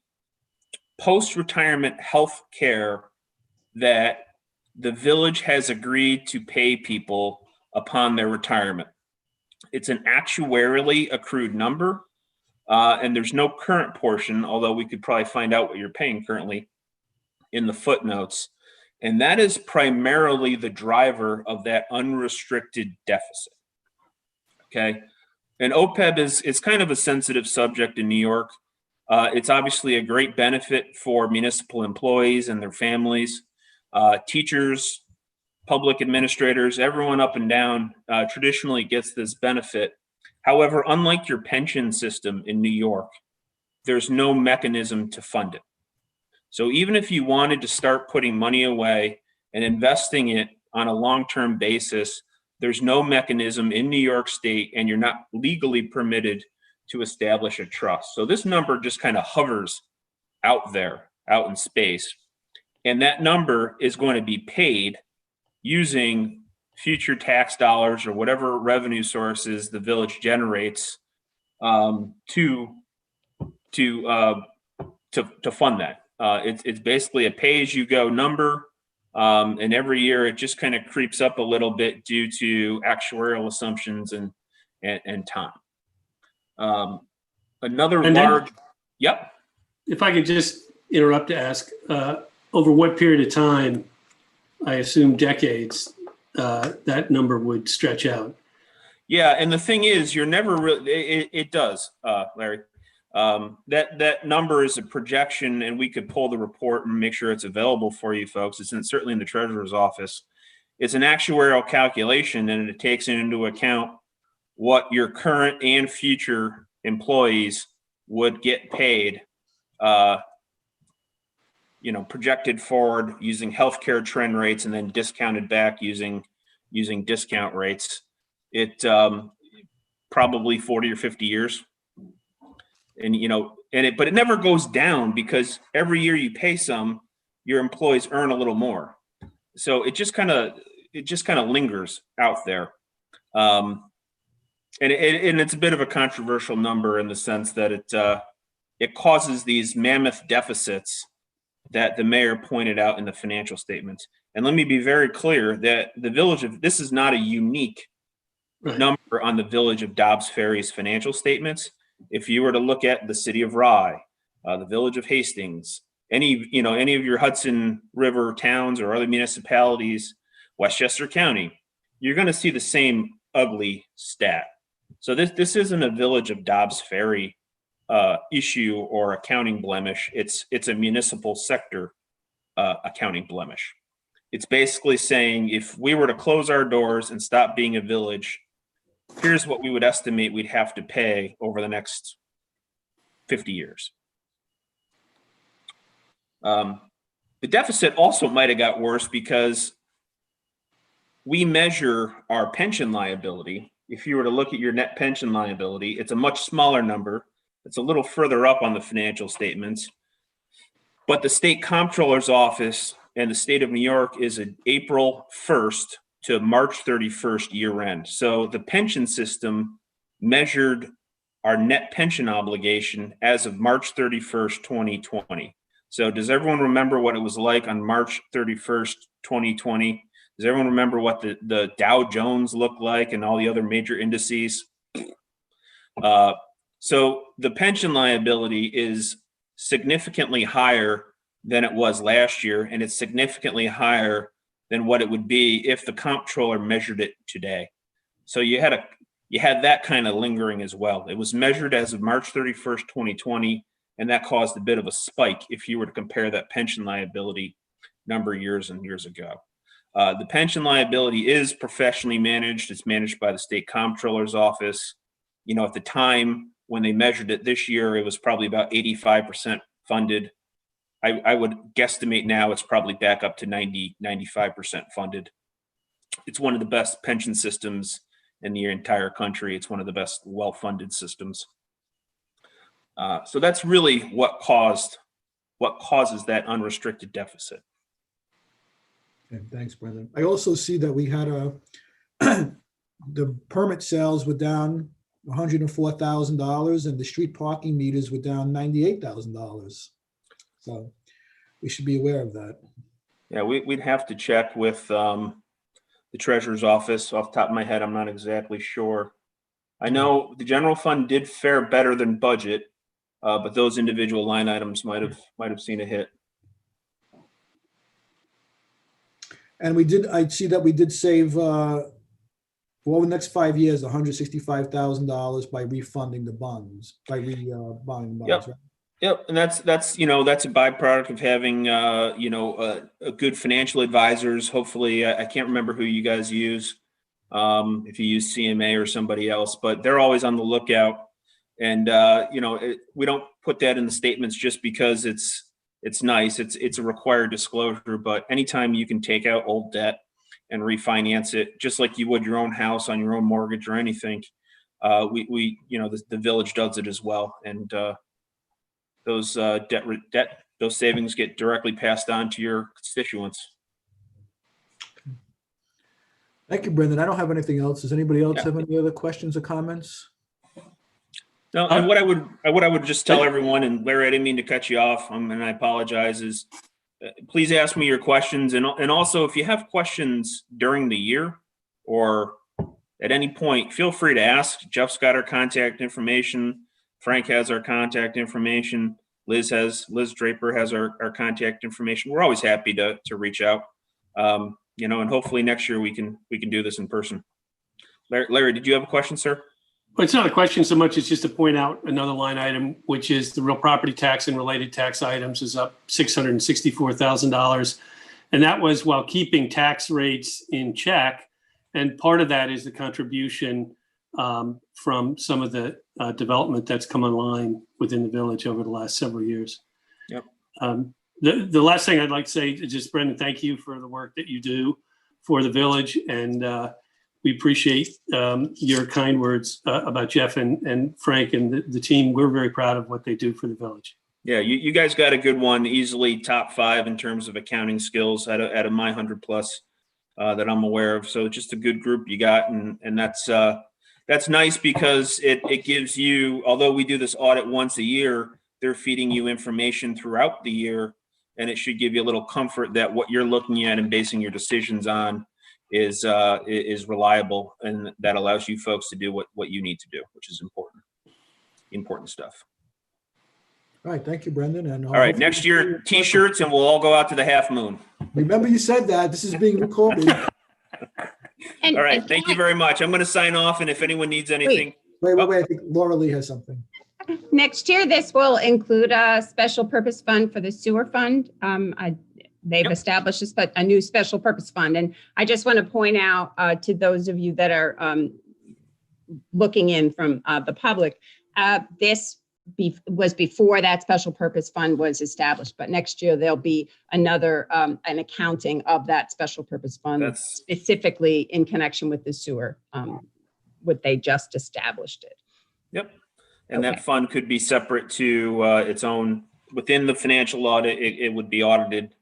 post-retirement health care that the village has agreed to pay people upon their retirement. It's an actuarially accrued number, and there's no current portion, although we could probably find out what you're paying currently in the footnotes. And that is primarily the driver of that unrestricted deficit. Okay. And OPEB is kind of a sensitive subject in New York. It's obviously a great benefit for municipal employees and their families, teachers, public administrators, everyone up and down traditionally gets this benefit. However, unlike your pension system in New York, there's no mechanism to fund it. So even if you wanted to start putting money away and investing it on a long-term basis, there's no mechanism in New York State, and you're not legally permitted to establish a trust. So this number just kind of hovers out there, out in space. And that number is going to be paid using future tax dollars or whatever revenue sources the village generates to fund that. It's basically a pay-as-you-go number. And every year it just kind of creeps up a little bit due to actuarial assumptions and time. Another And then- large, yep. If I could just interrupt to ask, over what period of time, I assume decades, that number would stretch out? Yeah, and the thing is, you're never really. It does, Larry. That number is a projection, and we could pull the report and make sure it's available for you folks. It's certainly in the treasurer's office. It's an actuarial calculation, and it takes into account what your current and future employees would get paid. Projected forward using healthcare trend rates, and then discounted back using discount rates. It probably 40 or 50 years. And, but it never goes down, because every year you pay some, your employees earn a little more. So it just kind of lingers out there. And it's a bit of a controversial number in the sense that it causes these mammoth deficits that the mayor pointed out in the financial statements. And let me be very clear that this is not a unique number on the Village of Dobbs Ferry's financial statements. If you were to look at the city of Rye, the Village of Hastings, any of your Hudson River towns or other municipalities, Westchester County, you're going to see the same ugly stat. So this isn't a Village of Dobbs Ferry issue or accounting blemish. It's a municipal sector accounting blemish. It's basically saying, if we were to close our doors and stop being a village, here's what we would estimate we'd have to pay over the next 50 years. The deficit also might have got worse because we measure our pension liability. If you were to look at your net pension liability, it's a much smaller number. It's a little further up on the financial statements. But the state comptroller's office and the state of New York is an April 1st to March 31st year end. So the pension system measured our net pension obligation as of March 31st, 2020. So does everyone remember what it was like on March 31st, 2020? Does everyone remember what the Dow Jones looked like and all the other major indices? So the pension liability is significantly higher than it was last year, and it's significantly higher than what it would be if the comptroller measured it today. So you had that kind of lingering as well. It was measured as of March 31st, 2020, and that caused a bit of a spike if you were to compare that pension liability number years and years ago. The pension liability is professionally managed. It's managed by the state comptroller's office. At the time when they measured it this year, it was probably about 85% funded. I would guesstimate now it's probably back up to 95% funded. It's one of the best pension systems in the entire country. It's one of the best well-funded systems. So that's really what causes that unrestricted deficit. Okay, thanks, Brendan. I also see that we had the permit sales were down $104,000 and the street parking meters were down $98,000. So we should be aware of that. Yeah, we'd have to check with the treasurer's office. Off the top of my head, I'm not exactly sure. I know the general fund did fare better than budget, but those individual line items might have seen a hit. And I see that we did save for the next 5 years, $165,000 by refunding the bonds, by buying bonds. Yep. Right? Yep, and that's a byproduct of having a good financial advisors. Hopefully, I can't remember who you guys use, if you use CMA or somebody else, but they're always on the lookout. And we don't put that in the statements just because it's nice. It's a required disclosure. But anytime you can take out old debt and refinance it, just like you would your own house on your own mortgage or anything, the village does it as well. And those those savings get directly passed on to your constituents. Thank you, Brendan. I don't have anything else. Does anybody else have any other questions or comments? No, and what I would just tell everyone, and Larry, I didn't mean to cut you off, and I apologize, is please ask me your questions. And also, if you have questions during the year or at any point, feel free to ask. Jeff's got our contact information. Frank has our contact information. Liz Draper has our contact information. We're always happy to reach out. And hopefully next year we can do this in person. Larry, did you have a question, sir? Well, it's not a question so much, it's just to point out another line item, which is the real property tax and related tax items is up $664,000. And that was while keeping tax rates in check. And part of that is the contribution from some of the development that's come online within the village over the last several years. Yep. The last thing I'd like to say is just, Brendan, thank you for the work that you do for the village. And we appreciate your kind words about Jeff and Frank and the team. We're very proud of what they do for the village. Yeah, you guys got a good one, easily top 5 in terms of accounting skills out of my 100 plus that I'm aware of. So just a good group you got. And that's nice because it gives you, although we do this audit once a year, they're feeding you information throughout the year. And it should give you a little comfort that what you're looking at and basing your decisions on is reliable, and that allows you folks to do what you need to do, which is important stuff. All right, thank you, Brendan. And all right, next year, T-shirts, and we'll all go out to the half moon. Remember you said that. This is being recorded. All right, thank you very much. I'm going to sign off, and if anyone needs anything. Wait. I think Laura Lee has something. Next year, this will include a special purpose fund for the sewer fund. They've established a new special purpose fund. And I just want to point out to those of you that are looking in from the public, this was before that special purpose fund was established. But next year, there'll be another an accounting of that special purpose fund specifically in connection with the sewer, what they just established it. Yep. And that fund could be separate to its own, within the financial audit, it would be audited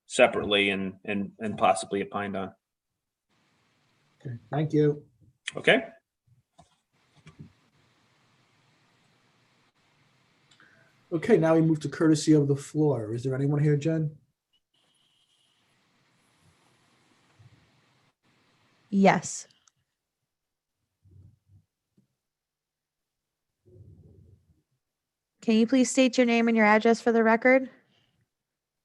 separately and possibly opined on. Okay, thank you. Okay. Okay, now we move to courtesy of the floor. Is there anyone here, Jen? Yes. Can you please state your name and your address for the record?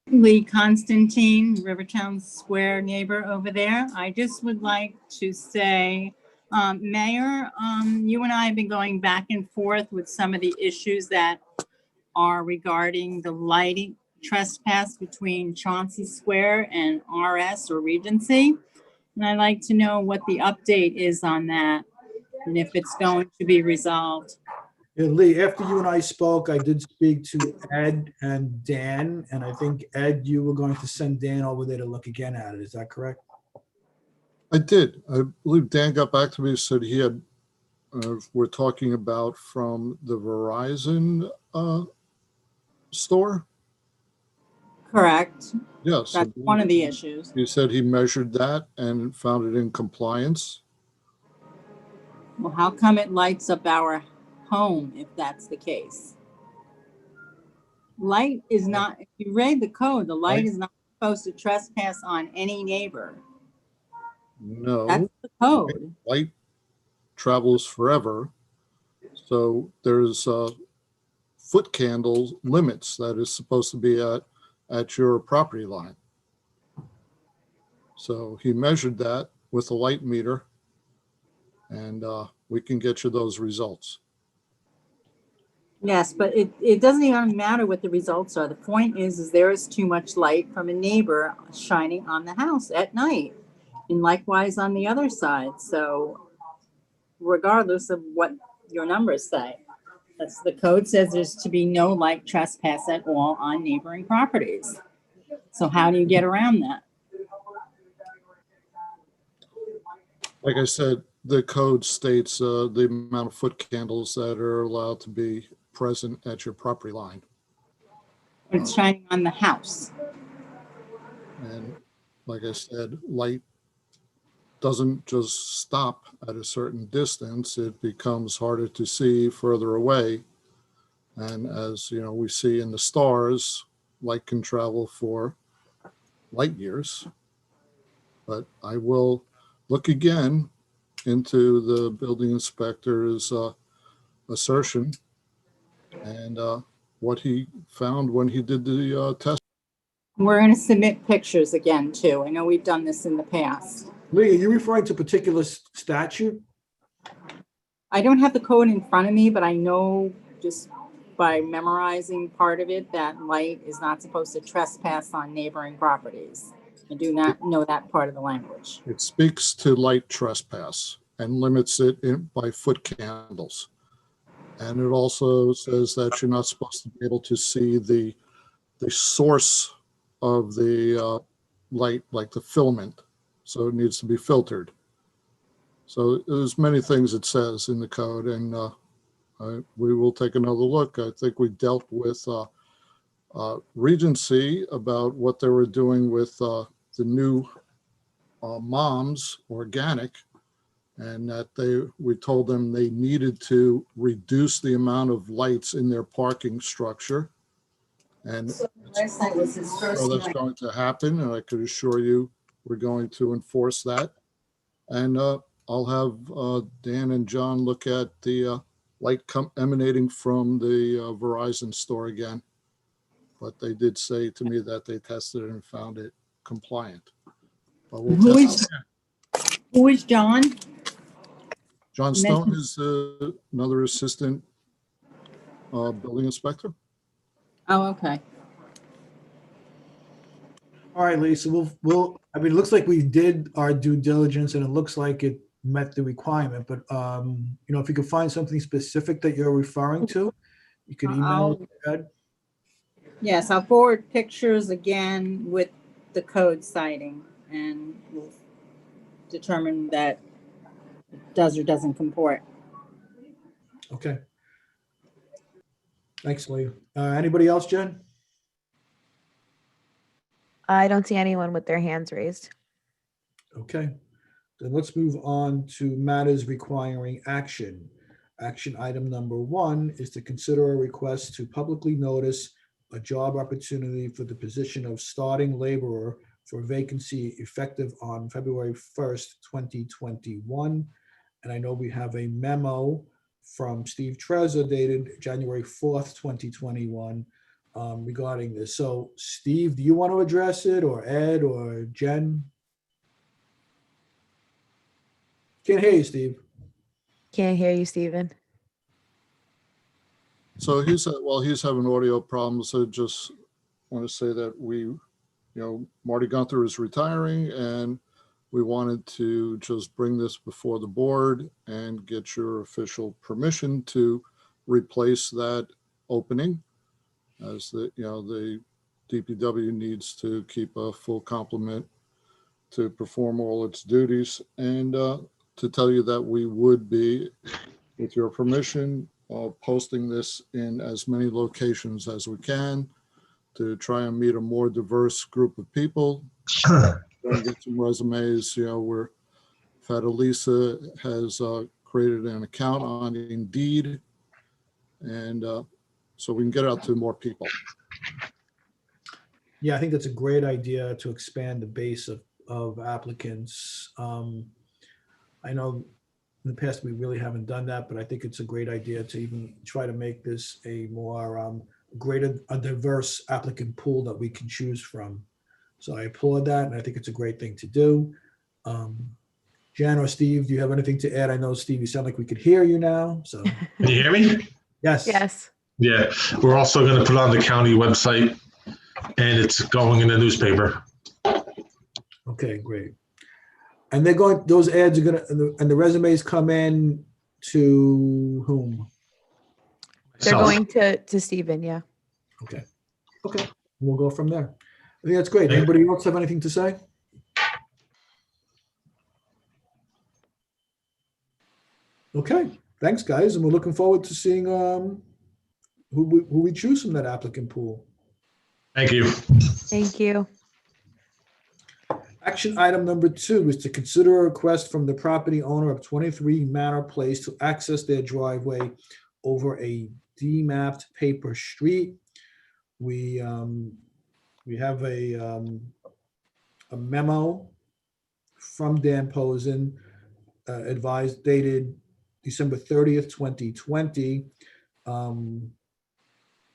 Lee Constantine, Rivertown Square neighbor over there. I just would like to say, Mayor, you and I have been going back and forth with some of the issues that are regarding the lighting trespass between Chauncey Square and RS or Regency. And I'd like to know what the update is on that and if it's going to be resolved. Yeah, Lee, after you and I spoke, I did speak to Ed and Dan, and I think, Ed, you were going to send Dan over there to look again at it. Is that correct? I did. I believe Dan got back to me and said he had, we're talking about from the Verizon store? Correct. Yes. That's one of the issues. He said he measured that and found it in compliance. Well, how come it lights up our home if that's the case? Light is not, if you read the code, the light is not supposed to trespass on any neighbor. No. That's the code. Light travels forever. So there's foot candle limits that is supposed to be at your property line. So he measured that with a light meter, and we can get you those results. Yes, but it doesn't even matter what the results are. The point is there is too much light from a neighbor shining on the house at night, and likewise on the other side. So regardless of what your numbers say, that's the code says there's to be no light trespass at all on neighboring properties. So how do you get around that? Like I said, the code states the amount of foot candles that are allowed to be present at your property line. It's shining on the house. And like I said, light doesn't just stop at a certain distance. It becomes harder to see further away. And as you know, we see in the stars, light can travel for light years. But I will look again into the building inspector's assertion and what he found when he did the test. We're going to submit pictures again too. I know we've done this in the past. Lee, are you referring to a particular statute? I don't have the code in front of me, but I know just by memorizing part of it that light is not supposed to trespass on neighboring properties. I do not know that part of the language. It speaks to light trespass and limits it by foot candles. And it also says that you're not supposed to be able to see the source of the light, like the filament. So it needs to be filtered. So there's many things it says in the code, and we will take another look. I think we dealt with Regency about what they were doing with the new Moms Organic, and that we told them they needed to reduce the amount of lights in their parking structure. And so that's going to happen, and I could assure you we're going to enforce that. And I'll have Dan and John look at the light emanating from the Verizon store again. But they did say to me that they tested it and found it compliant. But we'll Who is John? John Stone is another assistant building inspector. Oh, okay. All right, Lisa, I mean, it looks like we did our due diligence and it looks like it met the requirement, but if you could find something specific that you're referring to, you could email it. Ed. Yes, I'll forward pictures again with the code citing, and we'll determine that it does or doesn't comport. Okay. Thanks, Lee. Anybody else, Jen? I don't see anyone with their hands raised. Okay, then let's move on to matters requiring action. Action item number 1 is to consider a request to publicly notice a job opportunity for the position of starting laborer for vacancy effective on February 1st, 2021. And I know we have a memo from Steve Trezor dated January 4th, 2021 regarding this. So Steve, do you want to address it, or Ed or Jen? Can't hear you, Steve. Can't hear you, Stephen. So he's having audio problems. So just want to say that Marty Gunther is retiring, and we wanted to just bring this before the board and get your official permission to replace that opening, as the DPW needs to keep a full complement to perform all its duties, and to tell you that we would be, with your permission, posting this in as many locations as we can to try and meet a more diverse group of people. Get some resumes. We're Fatalisa has created an account on Indeed, and so we can get out to more people. Yeah, I think that's a great idea to expand the base of applicants. I know in the past we really haven't done that, but I think it's a great idea to even try to make this a more a diverse applicant pool that we can choose from. So I applaud that, and I think it's a great thing to do. Jan or Steve, do you have anything to add? I know, Steve, you sound like we could hear you now. So can you hear me? Yes. Yes. Yeah, we're also going to put on the county website, and it's going in the newspaper. Okay, great. And those ads are and the resumes come in to whom? They're going to Stephen, yeah. Okay. We'll go from there. I think that's great. Anybody else have anything to say? Okay, thanks, guys. And we're looking forward to seeing who we choose from that applicant pool. Thank you. Thank you. Action item number 2 is to consider a request from the property owner of 23 Manor Place to access their driveway over a demapped paper street. We have a a memo from Dan Posen, advised dated December 30th, 2020,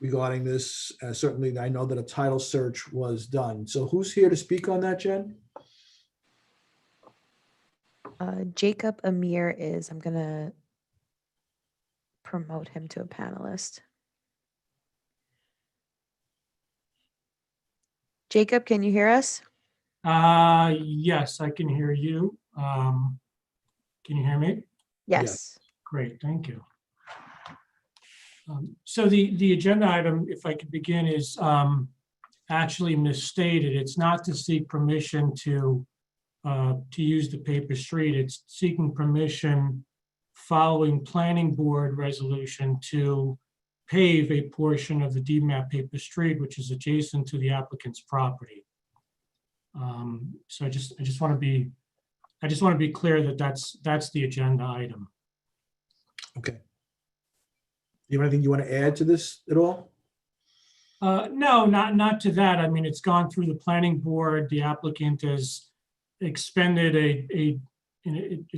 regarding this. Certainly, I know that a title search was done. So who's here to speak on that, Jen? Jacob Amir is. I'm going to promote him to a panelist. Jacob, can you hear us? Yes, I can hear you. Can you hear me? Yes. Great, thank you. So the agenda item, if I could begin, is actually misstated. It's not to seek permission to use the paper street. It's seeking permission following planning board resolution to pave a portion of the DMAP paper street, which is adjacent to the applicant's property. So I just want to be clear that that's the agenda item. Okay. You have anything you want to add to this at all? No, not to that. I mean, it's gone through the planning board. The applicant has expended a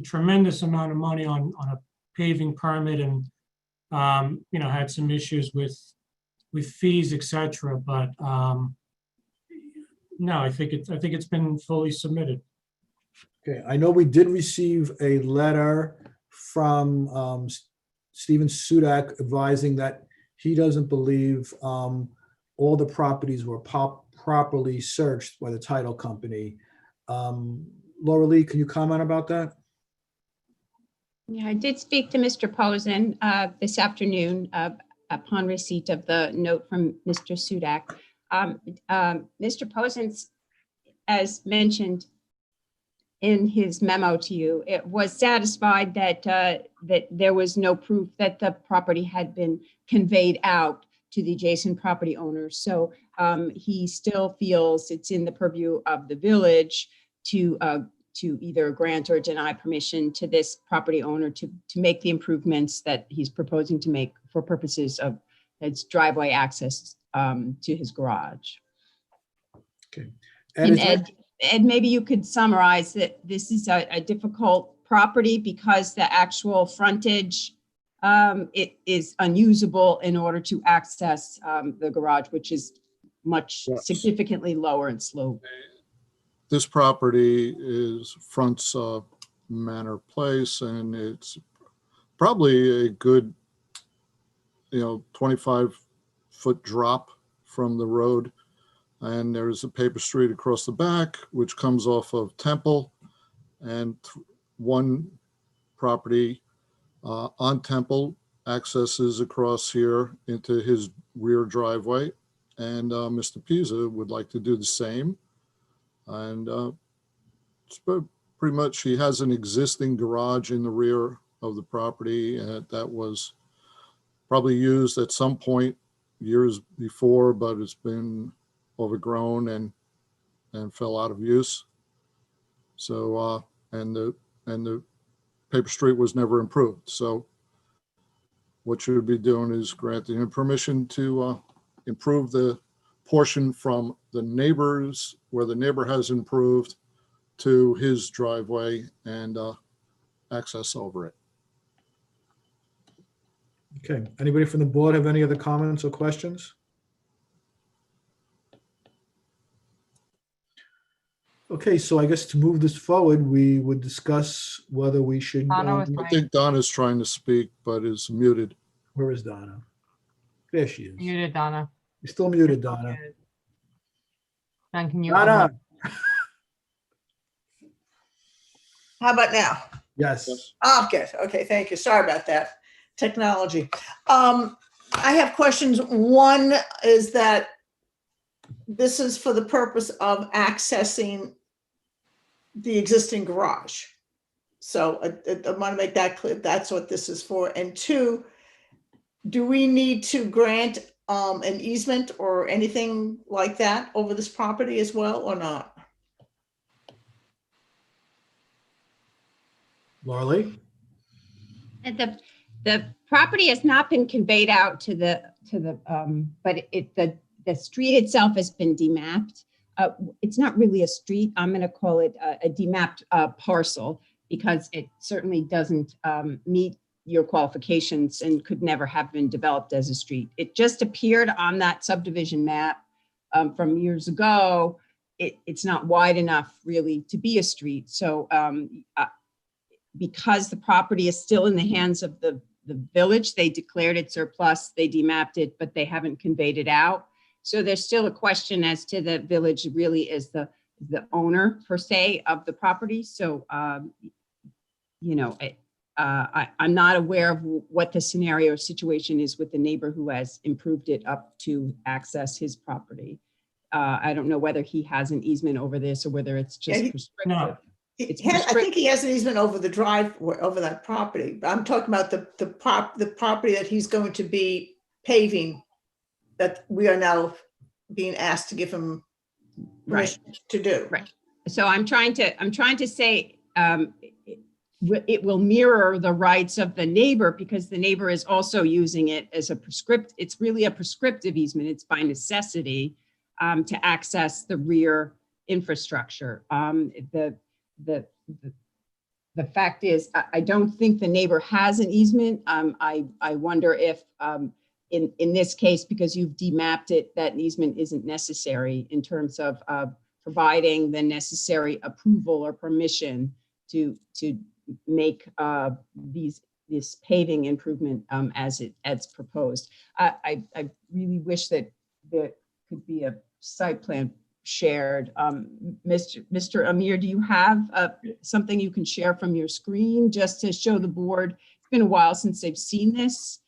tremendous amount of money on a paving permit, and had some issues with fees, etc. But no, I think it's been fully submitted. Okay, I know we did receive a letter from Stephen Sudak advising that he doesn't believe all the properties were properly searched by the title company. Laura Lee, can you comment about that? Yeah, I did speak to Mr. Posen this afternoon upon receipt of the note from Mr. Sudak. Mr. Posen, as mentioned in his memo to you, it was satisfied that that there was no proof that the property had been conveyed out to the adjacent property owners. So he still feels it's in the purview of the village to either grant or deny permission to this property owner to make the improvements that he's proposing to make for purposes of its driveway access to his garage. Okay. And Ed, maybe you could summarize that this is a difficult property because the actual frontage it is unusable in order to access the garage, which is much significantly lower in slope. This property fronts Manor Place, and it's probably a good, 25-foot drop from the road. And there's a paper street across the back, which comes off of Temple, and one property on Temple accesses across here into his rear driveway. And Mr. Pisa would like to do the same. And it's pretty much, he has an existing garage in the rear of the property that was probably used at some point years before, but it's been overgrown and fell out of use. So and the paper street was never improved. So what you would be doing is granting him permission to improve the portion from the neighbors, where the neighbor has improved, to his driveway and access over it. Okay, anybody from the board have any other comments or questions? Okay, so I guess to move this forward, we would discuss whether we should. I think Donna's trying to speak, but is muted. Where is Donna? There she is. Muted, Donna. You're still muted, Donna. Don, can you? Donna. How about now? Yes. Oh, good. Okay, thank you. Sorry about that. Technology. I have questions. One is that this is for the purpose of accessing the existing garage. So I want to make that clear. That's what this is for. And two, do we need to grant an easement or anything like that over this property as well, or not? Laura Lee? And the property has not been conveyed out to the but the street itself has been demapped. It's not really a street. I'm going to call it a demapped parcel because it certainly doesn't meet your qualifications and could never have been developed as a street. It just appeared on that subdivision map from years ago. It's not wide enough really to be a street. So because the property is still in the hands of the village, they declared it surplus, they demapped it, but they haven't conveyed it out. So there's still a question as to the village really is the owner per se of the property. So, you know, I'm not aware of what the scenario situation is with the neighbor who has improved it up to access his property. I don't know whether he has an easement over this or whether it's just prescriptive. No. I think he has an easement over the drive, over that property. But I'm talking about the property that he's going to be paving, that we are now being asked to give him permission to do. Right. So I'm trying to say it will mirror the rights of the neighbor because the neighbor is also using it as a prescriptive. It's really a prescriptive easement. It's by necessity to access the rear infrastructure. The fact is, I don't think the neighbor has an easement. I wonder if in this case, because you've demapped it, that easement isn't necessary in terms of providing the necessary approval or permission to make this paving improvement as proposed. I really wish that there could be a site plan shared. Mr. Amir, do you have something you can share from your screen just to show the board? It's been a while since they've seen this,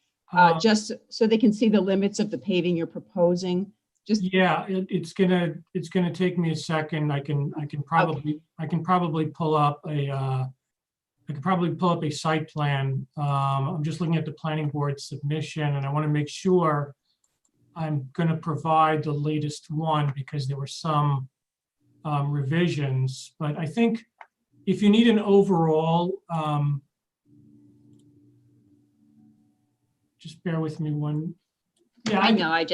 just so they can see the limits of the paving you're proposing. Just yeah, it's gonna take me a second. I can probably pull up a site plan. I'm just looking at the planning board submission, and I want to make sure I'm going to provide the latest one because there were some revisions. But I think if you need an overall, just bear with me one. Yeah, I know.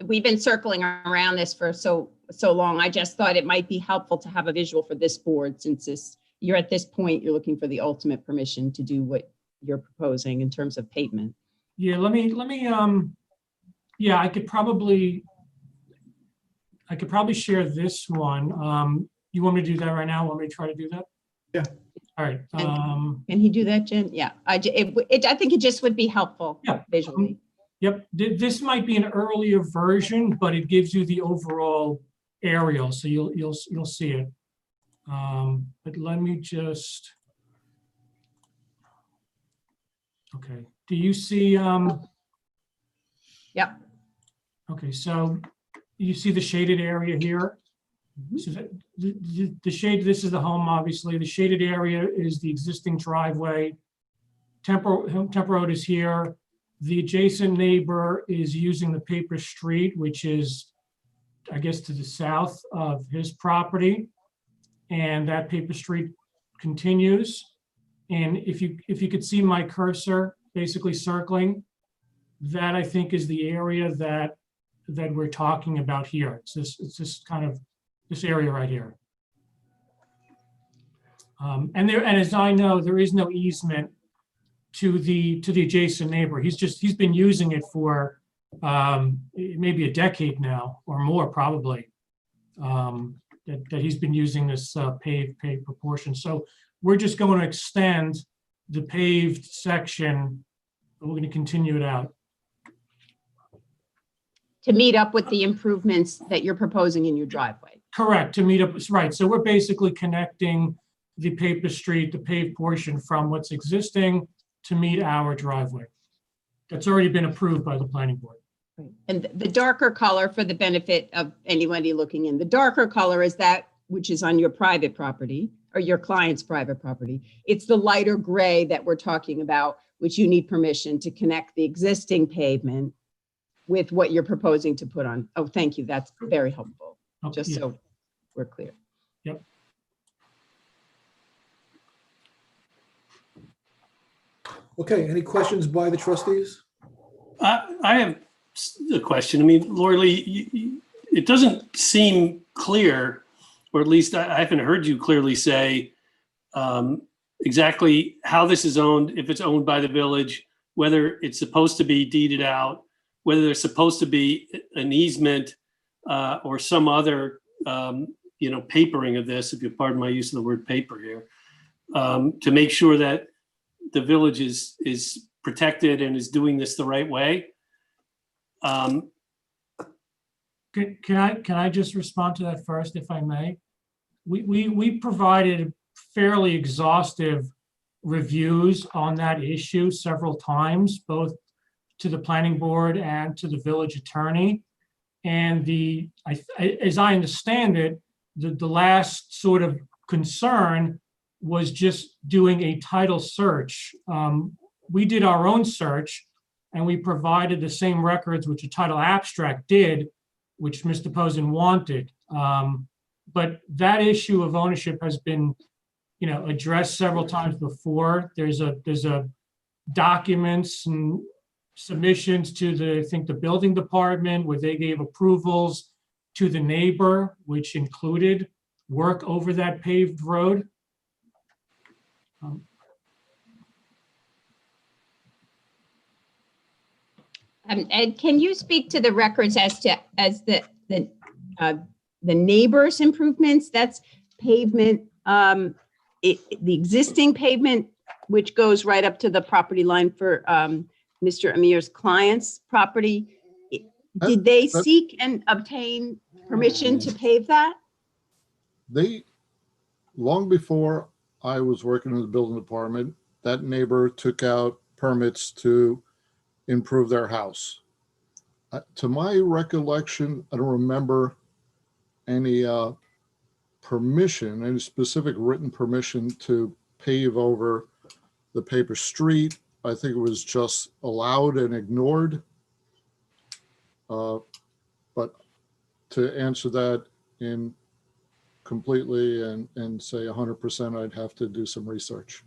We've been circling around this for so long. I just thought it might be helpful to have a visual for this board since you're at this point, you're looking for the ultimate permission to do what you're proposing in terms of pavement. Yeah, let me yeah, I could probably share this one. You want me to do that right now? Want me to try to do that? Yeah. All right. Can he do that, Jen? Yeah, I think it just would be helpful visually. Yep, this might be an earlier version, but it gives you the overall aerial, so you'll see it. But let me just. Okay. Do you see? Yep. Okay, so you see the shaded area here. So the shade. This is the home, obviously. The shaded area is the existing driveway. Temple Road is here. The adjacent neighbor is using the paper street, which is, I guess, to the south of his property. And that paper street continues. And if you could see my cursor basically circling, that I think is the area that we're talking about here. It's this kind of this area right here. And as I know, there is no easement to the adjacent neighbor. He's been using it for maybe a decade now or more, probably. That he's been using this paved proportion. So we're just going to extend the paved section. We're going to continue it out. To meet up with the improvements that you're proposing in your driveway. Correct, to meet up, right. So we're basically connecting the paper street, the paved portion from what's existing to meet our driveway. That's already been approved by the planning board. And the darker color, for the benefit of anybody looking in, the darker color is that which is on your private property or your client's private property. It's the lighter gray that we're talking about, which you need permission to connect the existing pavement with what you're proposing to put on. Oh, thank you. That's very helpful. Okay, Just yeah. so we're clear. Yep. Okay, any questions by the trustees? I have a question. I mean, Lori Lee, it doesn't seem clear, or at least I haven't heard you clearly say exactly how this is owned, if it's owned by the village, whether it's supposed to be deeded out, whether there's supposed to be an easement or some other, papering of this, if you pardon my use of the word paper here, to make sure that the village is protected and is doing this the right way. Can I just respond to that first, if I may? We provided fairly exhaustive reviews on that issue several times, both to the planning board and to the village attorney. And as I understand it, the last sort of concern was just doing a title search. We did our own search and we provided the same records which a title abstract did, which Mr. Posen wanted. But that issue of ownership has been, addressed several times before. There's a documents and submissions to the building department where they gave approvals to the neighbor, which included work over that paved road. Ed, can you speak to the records as the neighbors' improvements? That's pavement, the existing pavement, which goes right up to the property line for Mr. Amir's client's property. Did they seek and obtain permission to pave that? They, long before I was working in the building department, that neighbor took out permits to improve their house. To my recollection, I don't remember any permission, any specific written permission to pave over the paper street. I think it was just allowed and ignored. But to answer that in completely and say 100%, I'd have to do some research.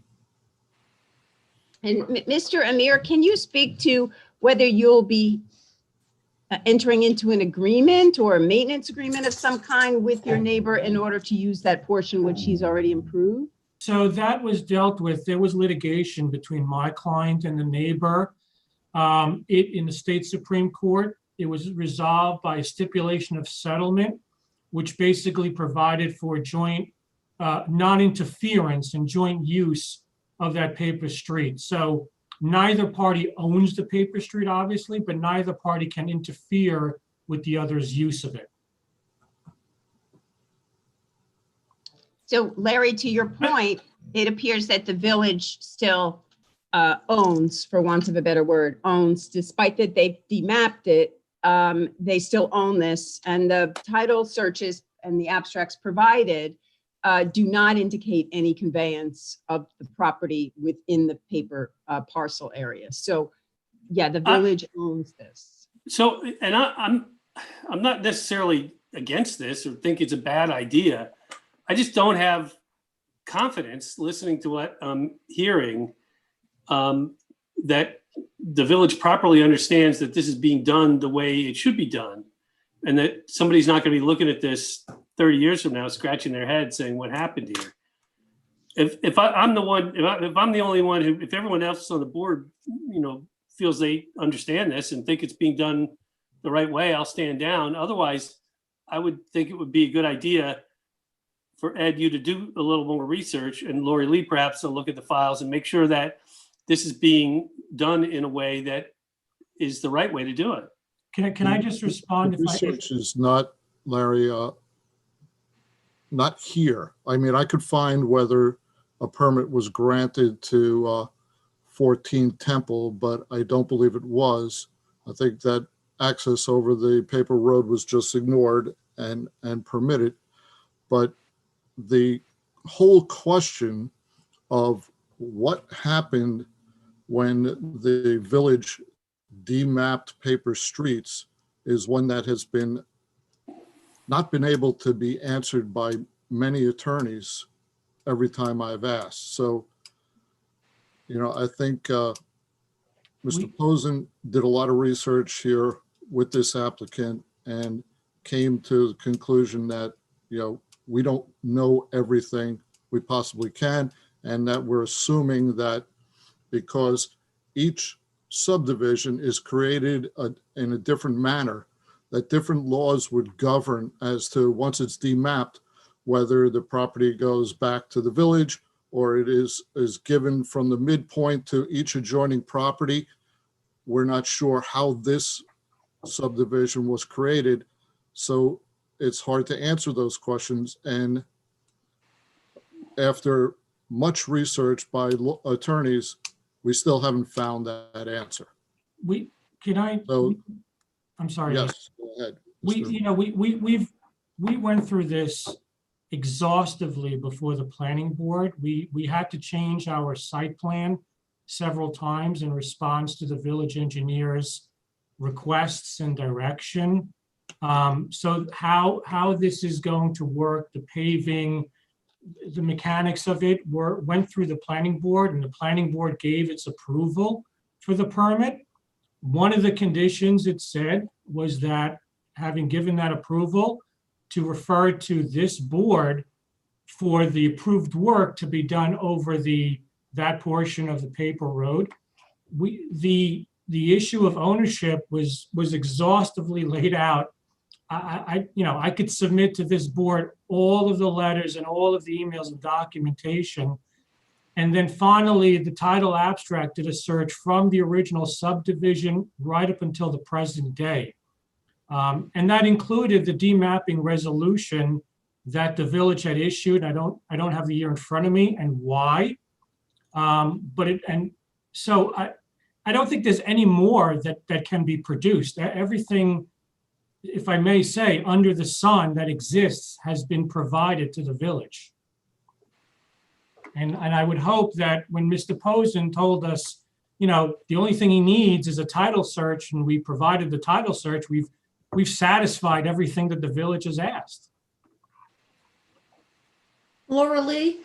And Mr. Amir, can you speak to whether you'll be entering into an agreement or a maintenance agreement of some kind with your neighbor in order to use that portion which he's already improved? So that was dealt with. There was litigation between my client and the neighbor. In the state Supreme Court, it was resolved by a stipulation of settlement, which basically provided for joint non-interference and joint use of that paper street. So neither party owns the paper street, obviously, but neither party can interfere with the other's use of it. So Larry, to your point, it appears that the village still owns, for want of a better word, owns, despite that they've demapped it, they still own this. And the title searches and the abstracts provided do not indicate any conveyance of the property within the paper parcel area. So yeah, the village owns this. So, and I'm not necessarily against this or think it's a bad idea. I just don't have confidence listening to what I'm hearing that the village properly understands that this is being done the way it should be done, and that somebody's not going to be looking at this 30 years from now, scratching their head saying, what happened here? If I'm the one, if I'm the only one who, if everyone else on the board, feels they understand this and think it's being done the right way, I'll stand down. Otherwise, I would think it would be a good idea for Ed, you to do a little more research, and Lori Lee perhaps to look at the files and make sure that this is being done in a way that is the right way to do it. Can I just respond? The research is not, Larry, not here. I mean, I could find whether a permit was granted to 14 Temple, but I don't believe it was. I think that access over the paper road was just ignored and permitted. But the whole question of what happened when the village demapped paper streets is one that has not been able to be answered by many attorneys every time I've asked. So, I think Mr. Posen did a lot of research here with this applicant and came to the conclusion that, we don't know everything we possibly can, and that we're assuming that because each subdivision is created in a different manner, that different laws would govern as to, once it's demapped, whether the property goes back to the village or it is given from the midpoint to each adjoining property. We're not sure how this subdivision was created, so it's hard to answer those questions. And after much research by attorneys, we still haven't found that answer. I'm sorry. Yes, go ahead. We went through this exhaustively before the planning board. We had to change our site plan several times in response to the village engineer's requests and direction. So how this is going to work, the paving, the mechanics of it went through the planning board, and the planning board gave its approval for the permit. One of the conditions it said was that, having given that approval, to refer to this board for the approved work to be done over that portion of the paper road. The issue of ownership was exhaustively laid out. I could submit to this board all of the letters and all of the emails and documentation. And then finally, the title abstract did a search from the original subdivision right up until the present day. And that included the demapping resolution that the village had issued. I don't have the year in front of me and why. So I don't think there's any more that can be produced. Everything, if I may say, under the sun that exists has been provided to the village. And I would hope that when Mr. Posen told us, the only thing he needs is a title search, and we provided the title search, we've satisfied everything that the village has asked. Laura Lee,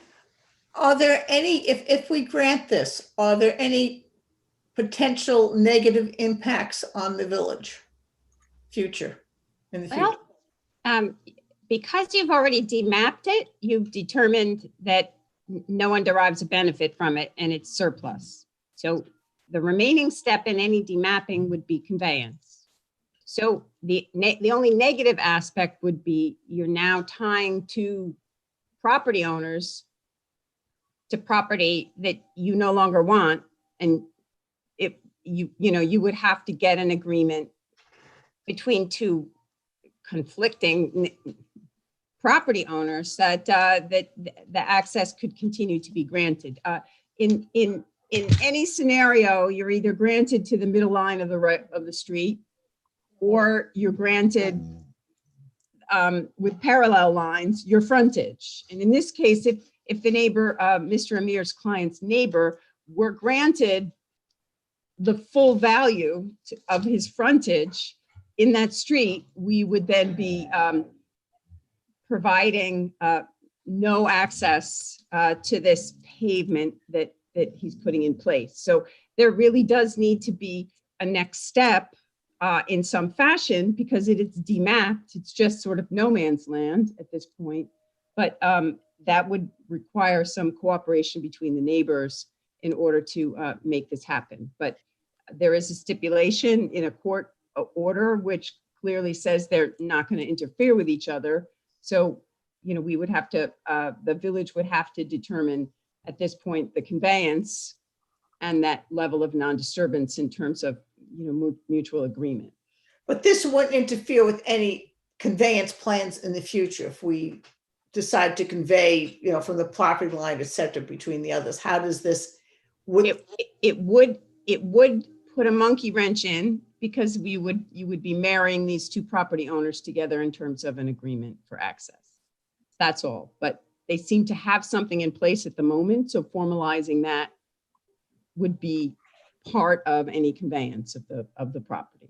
are there any, if we grant this, are there any potential negative impacts on the village in the future? Well, because you've already demapped it, you've determined that no one derives a benefit from it and it's surplus. So the remaining step in any demapping would be conveyance. So the only negative aspect would be you're now tying to property owners to property that you no longer want, and you would have to get an agreement between two conflicting property owners that the access could continue to be granted. In any scenario, you're either granted to the middle line of the street, or you're granted with parallel lines your frontage. And in this case, if the neighbor, Mr. Amir's client's neighbor, were granted the full value of his frontage in that street, we would then be providing no access to this pavement that he's putting in place. So there really does need to be a next step in some fashion, because it's demapped. It's just sort of no man's land at this point. But that would require some cooperation between the neighbors in order to make this happen. But there is a stipulation in a court order which clearly says they're not going to interfere with each other. So, we would have to, the village would have to determine at this point the conveyance and that level of non-disturbance in terms of, mutual agreement. But this wouldn't interfere with any conveyance plans in the future if we decide to convey, from the property line, et cetera, between the others. How does this? It would put a monkey wrench in, because you would be marrying these two property owners together in terms of an agreement for access. That's all. But they seem to have something in place at the moment, so formalizing that would be part of any conveyance of the property.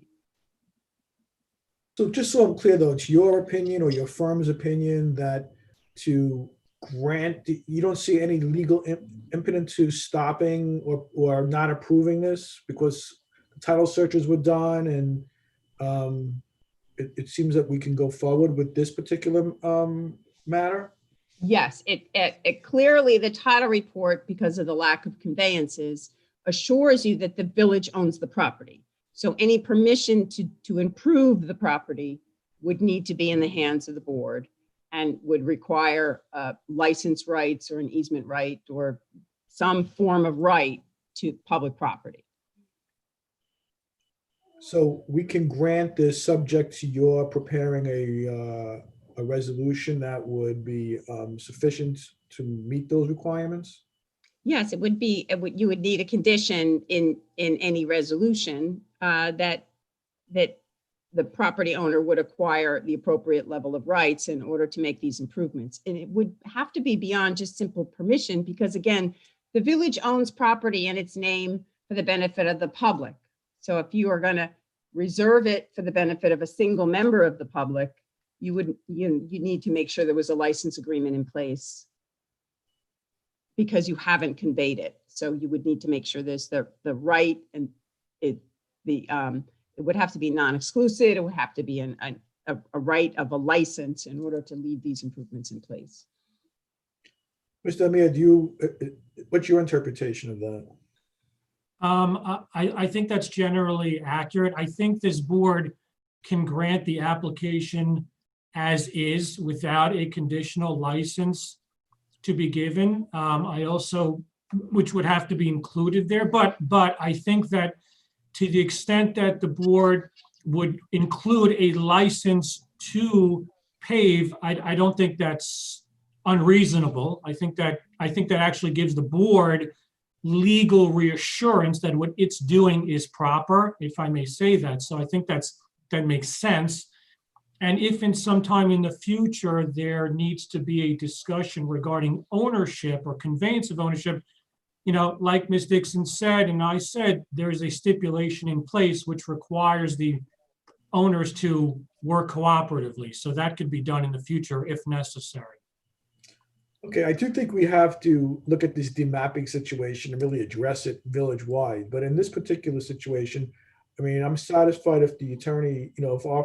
So just so I'm clear though, it's your opinion or your firm's opinion that to grant, you don't see any legal impediment to stopping or not approving this because the title searches were done and it seems that we can go forward with this particular matter. Yes, it clearly, the title report, because of the lack of conveyances, assures you that the village owns the property. So any permission to improve the property would need to be in the hands of the board and would require license rights or an easement right or some form of right to public property. So we can grant this subject to your preparing a resolution that would be sufficient to meet those requirements? Yes, it would be, you would need a condition in any resolution that the property owner would acquire the appropriate level of rights in order to make these improvements. And it would have to be beyond just simple permission, because again, the village owns property in its name for the benefit of the public. So if you are going to reserve it for the benefit of a single member of the public, you need to make sure there was a license agreement in place, because you haven't conveyed it. So you would need to make sure there's the right, and it would have to be non-exclusive. It would have to be a right of a license in order to leave these improvements in place. Mr. Amir, what's your interpretation of that? I think that's generally accurate. I think this board can grant the application as is without a conditional license to be given. I also, which would have to be included there, but I think that to the extent that the board would include a license to pave, I don't think that's unreasonable. I think that actually gives the board legal reassurance that what it's doing is proper, if I may say that. So I think that makes sense. And if in some time in the future, there needs to be a discussion regarding ownership or conveyance of ownership, like Ms. Dixon said, and I said, there is a stipulation in place which requires the owners to work cooperatively. So that could be done in the future if necessary. Okay, I do think we have to look at this demapping situation and really address it village-wide. But in this particular situation, I mean, I'm satisfied if the attorney, if our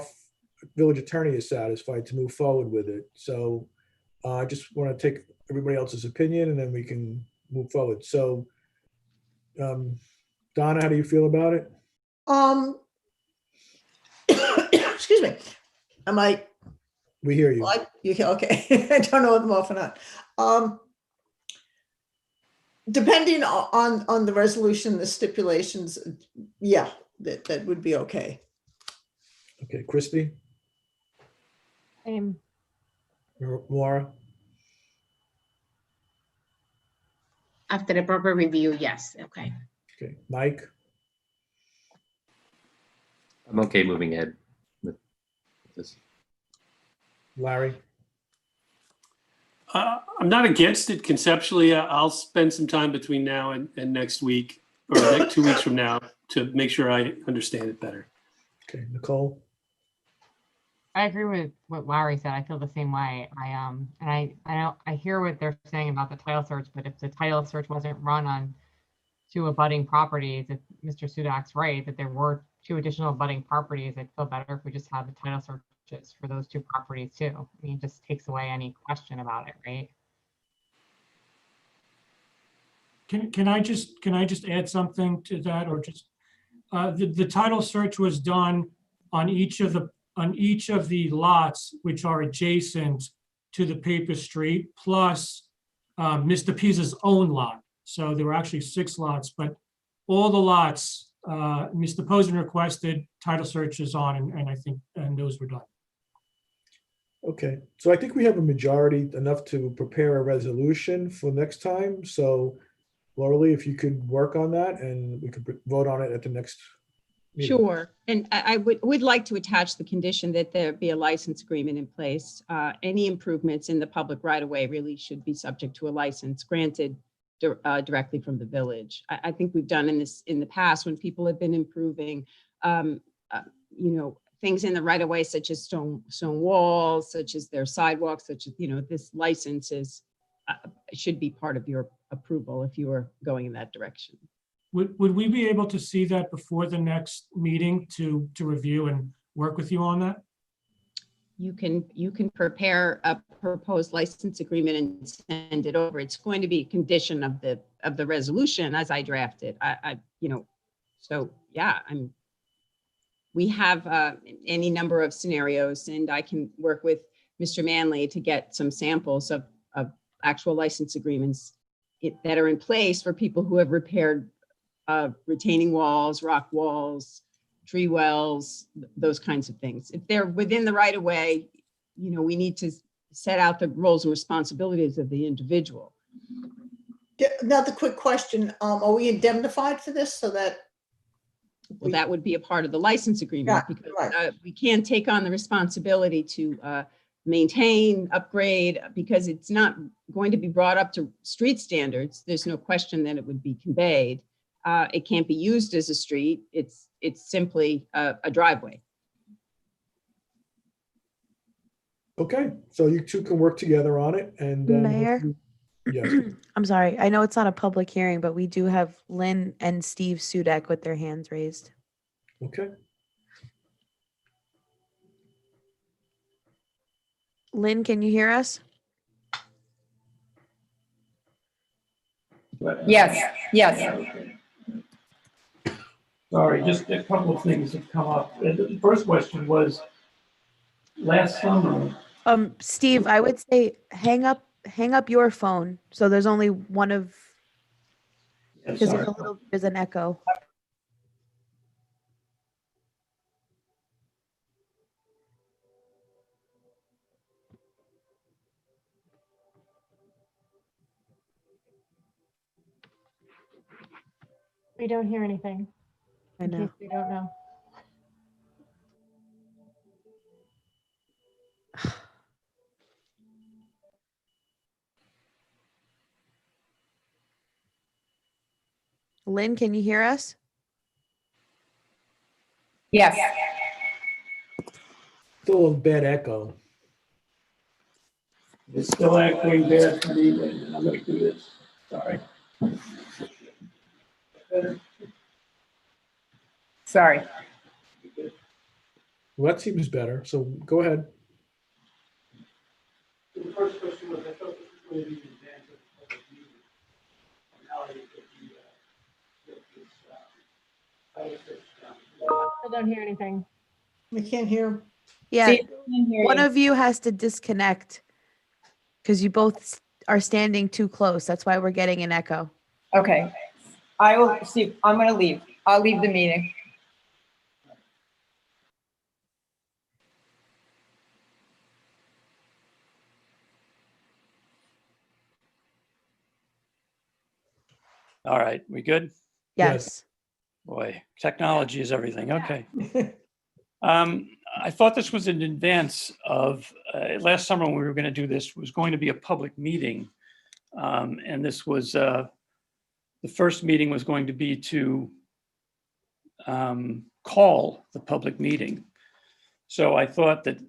village attorney is satisfied to move forward with it. So I just want to take everybody else's opinion and then we can move forward. So Donna, how do you feel about it? Excuse me. We hear you. Okay. I don't know if I'm off or not. Depending on the resolution, the stipulations, yeah, that would be okay. Okay, Christy? Same. Laura? After the proper review, yes, okay. Okay, Mike? I'm okay moving ahead with this. Larry? I'm not against it conceptually. I'll spend some time between now and next week, or next 2 weeks from now, to make sure I understand it better. Okay, Nicole? I agree with what Larry said. I feel the same way. I hear what they're saying about the title search, but if the title search wasn't run on 2 abutting properties, if Mr. Sudak's right, that there were 2 additional abutting properties, I'd feel better if we just had the title searches for those 2 properties too. I mean, it just takes away any question about it, right? Can I just add something to that, or just the title search was done on each of the lots which are adjacent to the paper street, plus Mr. Pisa's own lot. So there were actually 6 lots, but all the lots Mr. Posen requested title searches on, and I think those were done. Okay, so I think we have a majority enough to prepare a resolution for next time. So Laura, if you could work on that and we could vote on it at the next meeting. Sure. And I would like to attach the condition that there be a license agreement in place. Any improvements in the public right of way really should be subject to a license granted directly from the village. I think we've done in the past when people have been improving, things in the right of way, such as stone walls, such as their sidewalks, such as, this license should be part of your approval if you are going in that direction. Would we be able to see that before the next meeting to review and work with you on that? you can prepare a proposed license agreement and send it over. It's going to be a condition of the resolution as I draft it. So yeah, we have any number of scenarios, and I can work with Mr. Manley to get some samples of actual license agreements that are in place for people who have repaired retaining walls, rock walls, tree wells, those kinds of things. If they're within the right of way, we need to set out the roles and responsibilities of the individual. Another quick question. Are we indemnified for this so that? Well, that would be a part of the license agreement, Yeah, because right. we can't take on the responsibility to maintain, upgrade, because it's not going to be brought up to street standards. There's no question that it would be conveyed. It can't be used as a street. It's simply a driveway. Okay, so you two can work together on it and. Mayor? Yes. I'm sorry. I know it's not a public hearing, but we do have Lynn and Steve Sudek with their hands raised. Okay. Lynn, can you hear us? Yes, yes. Sorry, just a couple of things have come up. The first question was, last summer, Steve, I would say hang up your phone. So there's only one of, because there's an echo. We don't hear anything. I In know. case we don't know. Lynn, can you hear us? Yes. Still a bad echo. it's still echoing bad for me, and I'm gonna do this. Sorry. Sorry. Well, that seems better. So go ahead. The first question was, I thought this was going to be in advance of the public meeting. And now I get this, title search done. Still don't hear anything. We can't hear. Yeah. Steve, I can hear One you. of you has to disconnect because you both are standing too close. That's why we're getting an echo. Okay. I will, Steve, I'm going to leave. I'll leave the meeting. All right, we good? Yes. Boy, technology is everything. Okay. I thought this was in advance of, last summer when we were going to do this, was going to be a public meeting. And this was, the first meeting was going to be to call the public meeting. So I thought that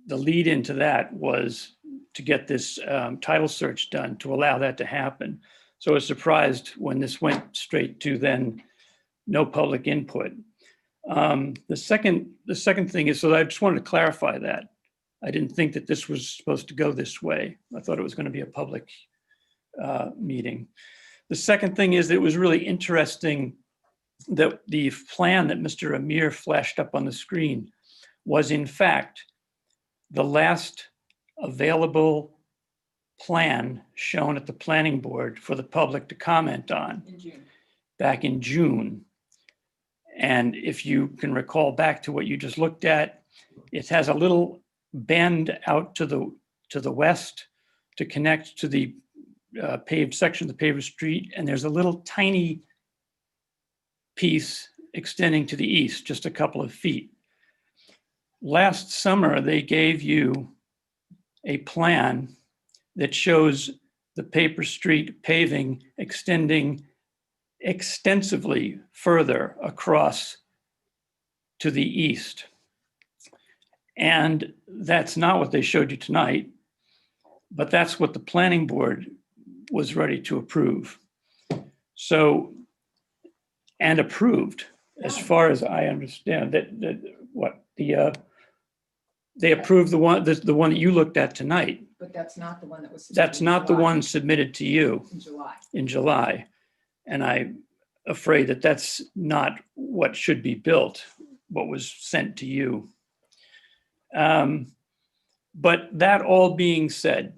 the lead into that was to get this title search done to allow that to happen. So I was surprised when this went straight to then no public input. The second thing is, so I just wanted to clarify that. I didn't think that this was supposed to go this way. I thought it was going to be a public meeting. The second thing is that it was really interesting that the plan that Mr. Amir flashed up on the screen was in fact the last available plan shown at the planning board for the public to comment on back in June. And if you can recall back to what you just looked at, it has a little bend out to the west to connect to the paved section of the paved street. And there's a little tiny piece extending to the east, just a couple of feet. Last summer, they gave you a plan that shows the paper street paving extending extensively further across to the east. And that's not what they showed you tonight, but that's what the planning board was ready to approve. So, and approved, as far as I understand, that what the They approved the one that you looked at tonight. But that's not the one that was. That's not the one submitted to you In July. in July. And I'm afraid that that's not what should be built, what was sent to you. But that all being said,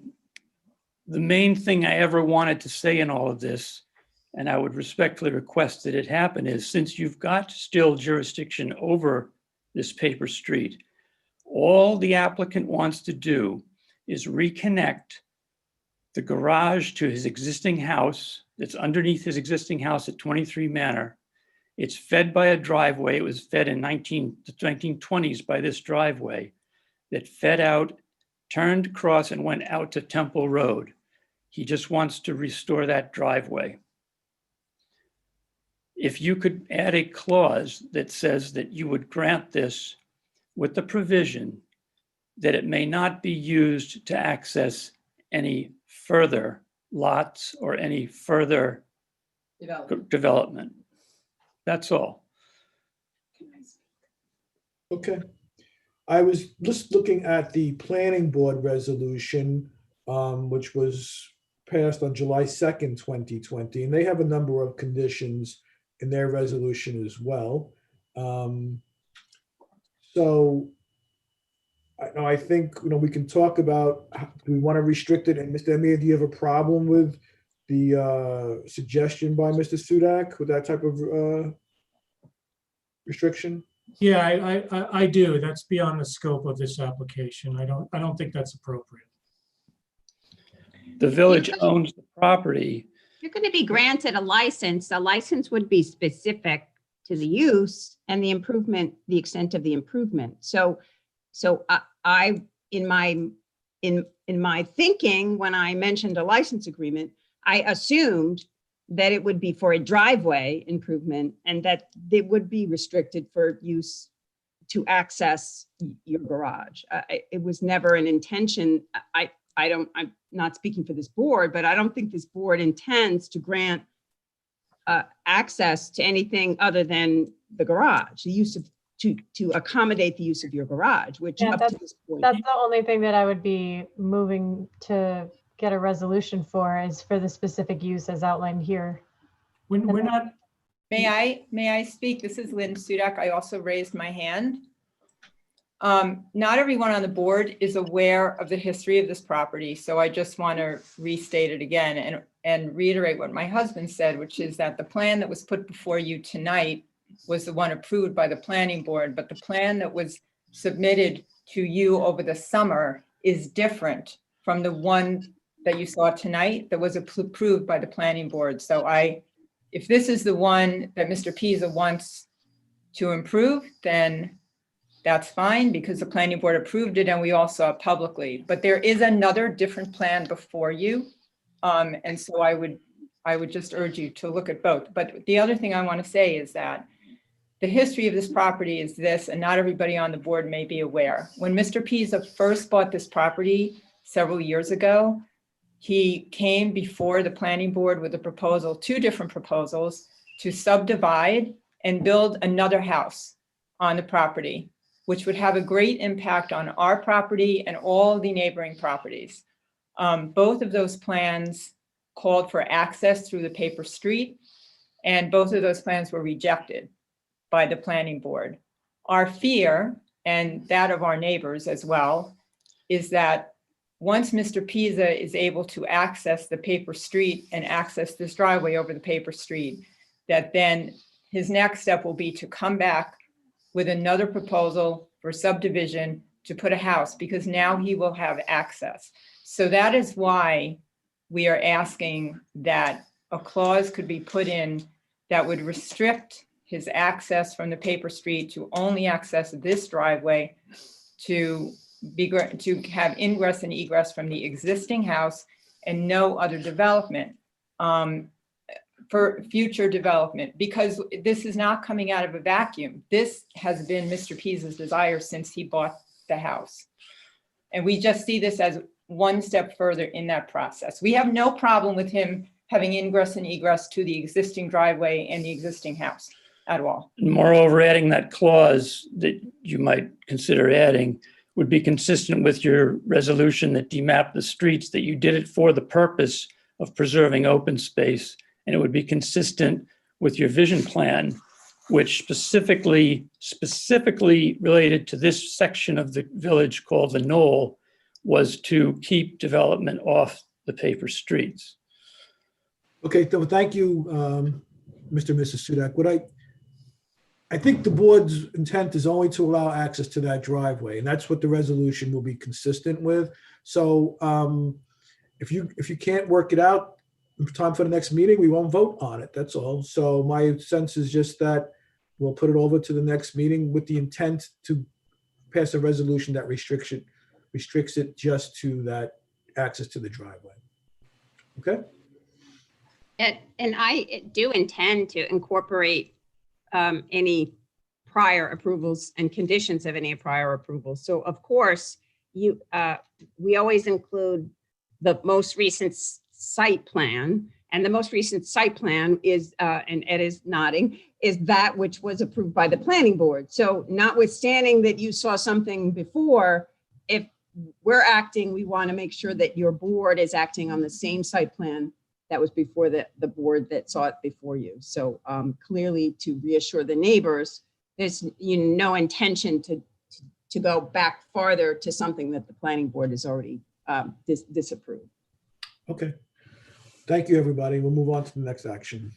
the main thing I ever wanted to say in all of this, and I would respectfully request that it happen, is since you've got still jurisdiction over this paper street, all the applicant wants to do is reconnect the garage to his existing house that's underneath his existing house at 23 Manor. It's fed by a driveway. It was fed in the 1920s by this driveway that fed out, turned across and went out to Temple Road. He just wants to restore that driveway. If you could add a clause that says that you would grant this with the provision that it may not be used to access any further lots or any further development. That's all. Okay. I was just looking at the planning board resolution, which was passed on July 2nd, 2020, and they have a number of conditions in their resolution as well. So I think, we can talk about, do we want to restrict it? And Mr. Emir, do you have a problem with the suggestion by Mr. Sudak with that type of restriction? Yeah, I do. That's beyond the scope of this application. I don't think that's appropriate. The village owns the property. You're going to be granted a license. The license would be specific to the use and the improvement, the extent of the improvement. So I in my thinking, when I mentioned a license agreement, I assumed that it would be for a driveway improvement and that they would be restricted for use to access your garage. It was never an intention. I'm not speaking for this board, but I don't think this board intends to grant access to anything other than the garage, the use of, to accommodate the use of your garage, which Yeah, up to this point. That's the only thing that I would be moving to get a resolution for, is for the specific use as outlined here. We're not. May I speak? This is Lynn Sudak. I also raised my hand. Not everyone on the board is aware of the history of this property, so I just want to restate it again and reiterate what my husband said, which is that the plan that was put before you tonight was the one approved by the planning board, but the plan that was submitted to you over the summer is different from the one that you saw tonight that was approved by the planning board. So if this is the one that Mr. Pisa wants to improve, then that's fine, because the planning board approved it and we all saw it publicly. But there is another different plan before you. And so I would just urge you to look at both. But the other thing I want to say is that the history of this property is this, and not everybody on the board may be aware. When Mr. Pisa first bought this property several years ago, he came before the planning board with a proposal, 2 different proposals, to subdivide and build another house on the property, which would have a great impact on our property and all the neighboring properties. Both of those plans called for access through the paper street, and both of those plans were rejected by the planning board. Our fear, and that of our neighbors as well, is that once Mr. Pisa is able to access the paper street and access this driveway over the paper street, that then his next step will be to come back with another proposal for subdivision to put a house, because now he will have access. So that is why we are asking that a clause could be put in that would restrict his access from the paper street to only access this driveway, to have ingress and egress from the existing house and no other development for future development, because this is not coming out of a vacuum. This has been Mr. Pisa's desire since he bought the house. And we just see this as one step further in that process. We have no problem with him having ingress and egress to the existing driveway and the existing house at all. Moreover, adding that clause that you might consider adding would be consistent with your resolution that demapped the streets, that you did it for the purpose of preserving open space. And it would be consistent with your vision plan, which specifically related to this section of the village called the Knoll, was to keep development off the paper streets. Okay, so thank you, Mr. and Mrs. Sudak. What I think the board's intent is only to allow access to that driveway, and that's what the resolution will be consistent with. So if you can't work it out in time for the next meeting, we won't vote on it. That's all. So my sense is just that we'll put it over to the next meeting with the intent to pass a resolution that restricts it just to that access to the driveway. Okay? And I do intend to incorporate any prior approvals and conditions of any prior approvals. So of course, we always include the most recent site plan, and the most recent site plan is, and Ed is nodding, is that which was approved by the planning board. So notwithstanding that you saw something before, if we're acting, we want to make sure that your board is acting on the same site plan that was before the board that saw it before you. So clearly, to reassure the neighbors, there's no intention to go back farther to something that the planning board has already disapproved. Okay. Thank you, everybody. We'll move on to the next action.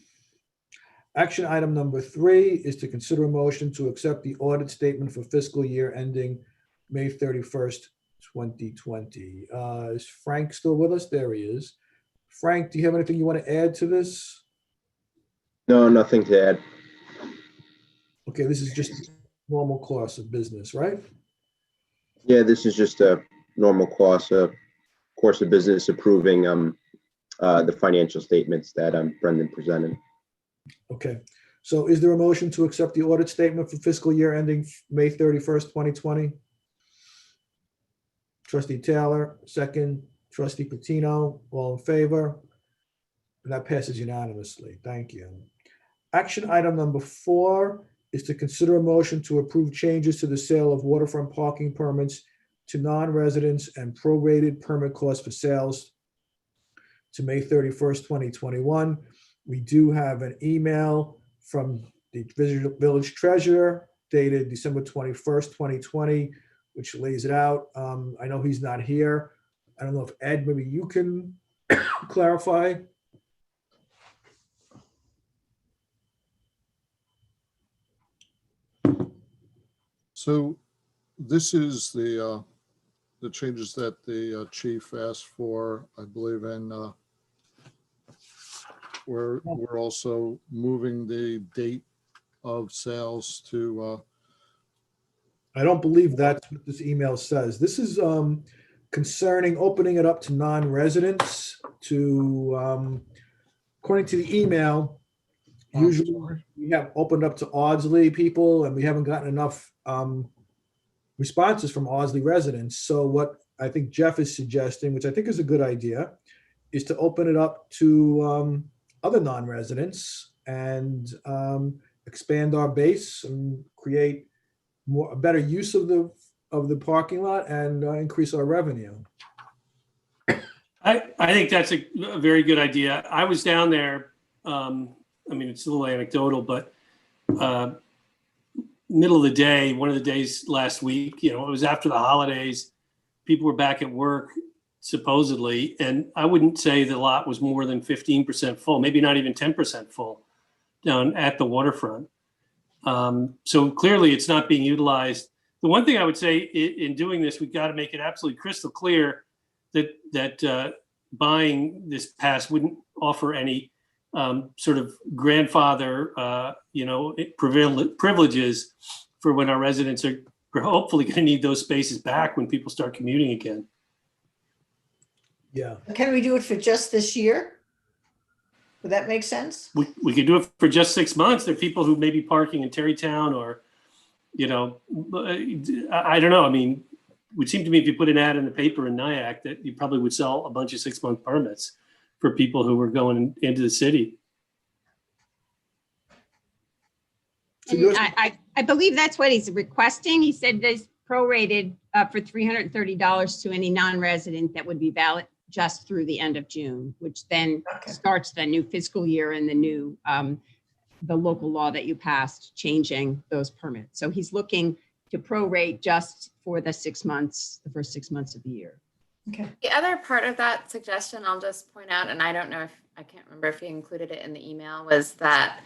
Action item number 3 is to consider a motion to accept the audit statement for fiscal year ending May 31st, 2020. Is Frank still with us? There he is. Frank, do you have anything you want to add to this? No, nothing to add. Okay, this is just normal course of business, right? Yeah, this is just a normal course of business approving the financial statements that Brendan presented. Okay, so is there a motion to accept the audit statement for fiscal year ending May 31st, 2020? Trustee Taylor, second. Trustee Patino, all in favor? And that passes unanimously. Thank you. Action item number 4 is to consider a motion to approve changes to the sale of waterfront parking permits to non-residents and prorated permit costs for sales to May 31st, 2021. We do have an email from the village treasurer dated December 21st, 2020, which lays it out. I know he's not here. I don't know if Ed, maybe you can clarify. So this is the changes that the chief asked for, I believe, and we're also moving the date of sales to. I don't believe that's what this email says. This is concerning opening it up to non-residents to, according to the email, usually we have opened up to Ardsley people and we haven't gotten enough responses from Ardsley residents. So what I think Jeff is suggesting, which I think is a good idea, is to open it up to other non-residents and expand our base and create a better use of the parking lot and increase our revenue. I think that's a very good idea. I was down there. I mean, it's a little anecdotal, but middle of the day, one of the days last week, it was after the holidays. People were back at work, supposedly, and I wouldn't say the lot was more than 15% full, maybe not even 10% full down at the waterfront. So clearly it's not being utilized. The one thing I would say in doing this, we've got to make it absolutely crystal clear that buying this pass wouldn't offer any sort of grandfather, privileges for when our residents are hopefully going to need those spaces back when people start commuting again. Yeah. Can we do it for just this year? Would that make sense? We could do it for just 6 months. There are people who may be parking in Terrytown or, I don't know. I mean, it would seem to me if you put an ad in the paper in Nyack that you probably would sell a bunch of 6-month permits for people who were going into the city. And I believe that's what he's requesting. He said prorated for $330 to any non-resident that would be valid just through the end of June, which then starts the new fiscal year and the new, the local law that you passed changing those permits. So he's looking to prorate just for the 6 months, the first 6 months of the year. Okay. The other part of that suggestion, I'll just point out, and I don't know if, I can't remember if you included it in the email, was that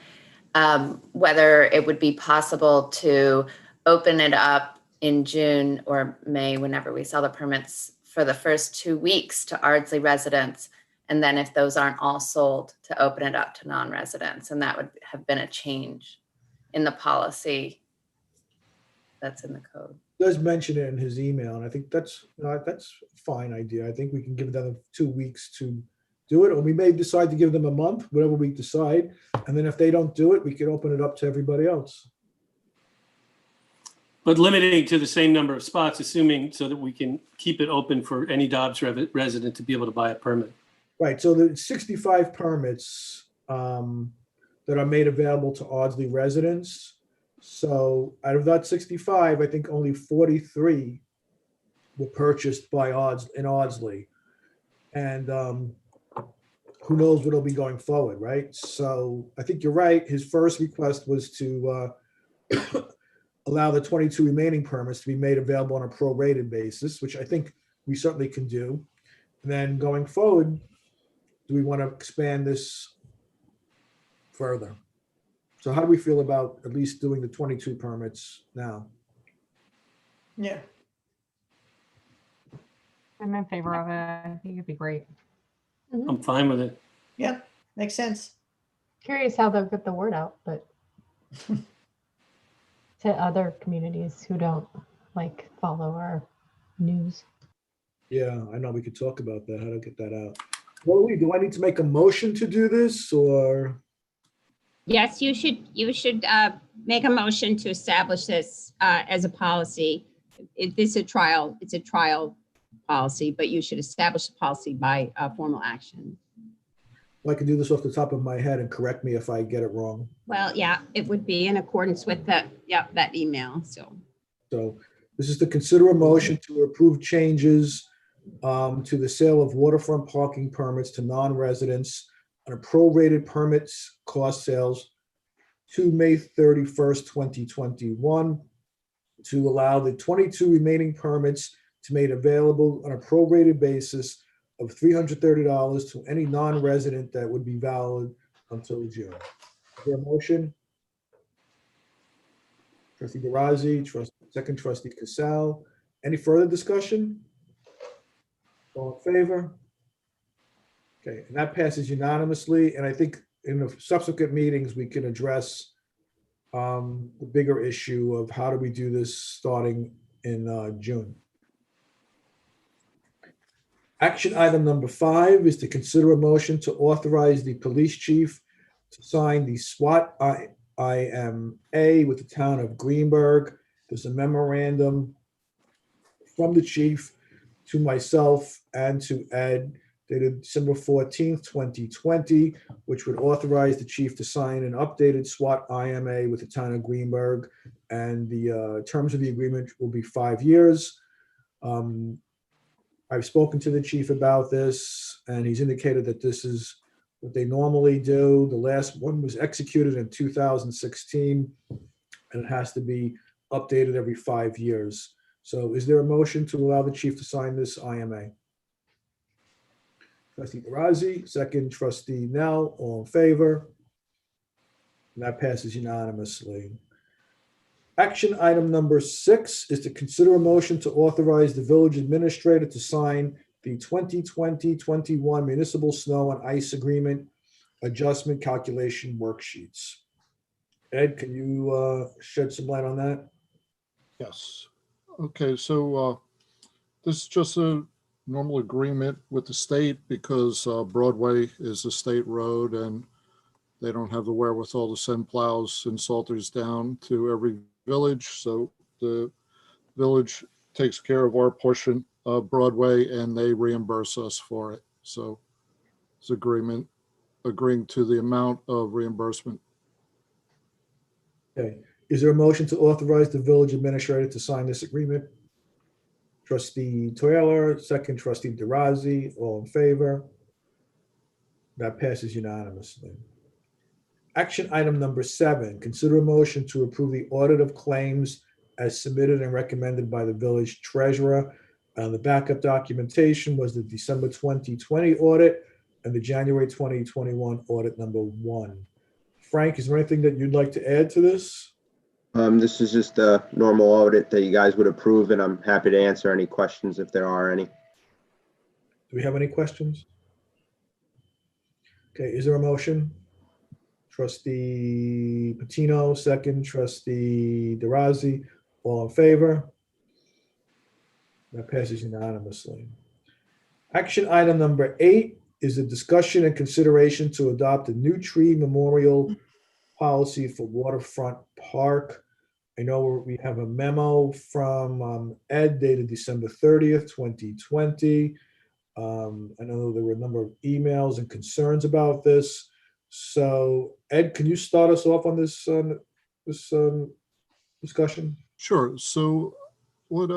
whether it would be possible to open it up in June or May, whenever we sell the permits, for the first 2 weeks to Ardsley residents. And then if those aren't all sold, to open it up to non-residents. And that would have been a change in the policy that's in the code. Does mention it in his email, and I think that's a fine idea. I think we can give them 2 weeks to do it, or we may decide to give them a month, whatever we decide. And then if they don't do it, we can open it up to everybody else. But limiting to the same number of spots, assuming so that we can keep it open for any Dobbs resident to be able to buy a permit. Right, so the 65 permits that are made available to Ardsley residents. So out of that 65, I think only 43 were purchased by Ardsley. And who knows what'll be going forward, right? So I think you're right. His first request was to allow the 22 remaining permits to be made available on a prorated basis, which I think we certainly can do. And then going forward, do we want to expand this further? So how do we feel about at least doing the 22 permits now? Yeah. I'm in favor of it. I think it'd be great. I'm fine with it. Yeah, makes sense. Curious how they'll get the word out, but to other communities who don't like follow our news. Yeah, I know we could talk about that, how to get that out. Well, do I need to make a motion to do this, or? Yes, you should make a motion to establish this as a policy. It's a trial policy, but you should establish the policy by formal action. I can do this off the top of my head and correct me if I get it wrong. Well, yeah, it would be in accordance with that email, so. So this is to consider a motion to approve changes to the sale of waterfront parking permits to non-residents on a prorated permits cost sales to May 31st, 2021, to allow the 22 remaining permits to be made available on a prorated basis of $330 to any non-resident that would be valid until June. Is there a motion? Trustee DeRozzi, second trustee Casal. Any further discussion? All in favor? Okay, and that passes unanimously. And I think in the subsequent meetings, we can address the bigger issue of how do we do this starting in June. Action item number 5 is to consider a motion to authorize the police chief to sign the SWAT IMA with the town of Greenberg. There's a memorandum from the chief to myself and to Ed dated December 14th, 2020, which would authorize the chief to sign an updated SWAT IMA with the town of Greenberg. And the terms of the agreement will be 5 years. I've spoken to the chief about this, and he's indicated that this is what they normally do. The last one was executed in 2016, and it has to be updated every 5 years. So is there a motion to allow the chief to sign this IMA? Trustee DeRozzi, second trustee Nell, all in favor? And that passes unanimously. Action item number 6 is to consider a motion to authorize the village administrator to sign the 2020-21 municipal snow and ice agreement adjustment calculation worksheets. Ed, can you shed some light on that? Yes. Okay, so this is just a normal agreement with the state because Broadway is a state road and they don't have the wherewithal to send plows and salters down to every village. So the village takes care of our portion of Broadway and they reimburse us for it. So it's agreeing to the amount of reimbursement. Okay, Is there a motion to authorize the village administrator to sign this agreement? Trustee Taylor, second trustee DeRozzi, all in favor? That passes unanimously. Action item number 7, consider a motion to approve the audit of claims as submitted and recommended by the village treasurer. The backup documentation was the December 2020 audit and the January 2021 audit number 1. Frank, is there anything that you'd like to add to this? This is just a normal audit that you guys would approve, and I'm happy to answer any questions if there are any. Do we have any questions? Okay, is there a motion? Trustee Patino, second. Trustee DeRozzi, all in favor? That passes unanimously. Action item number 8 is a discussion and consideration to adopt a new tree memorial policy for Waterfront Park. I know we have a memo from Ed dated December 30th, 2020. I know there were a number of emails and concerns about this. So Ed, can you start us off on this discussion? Sure. So what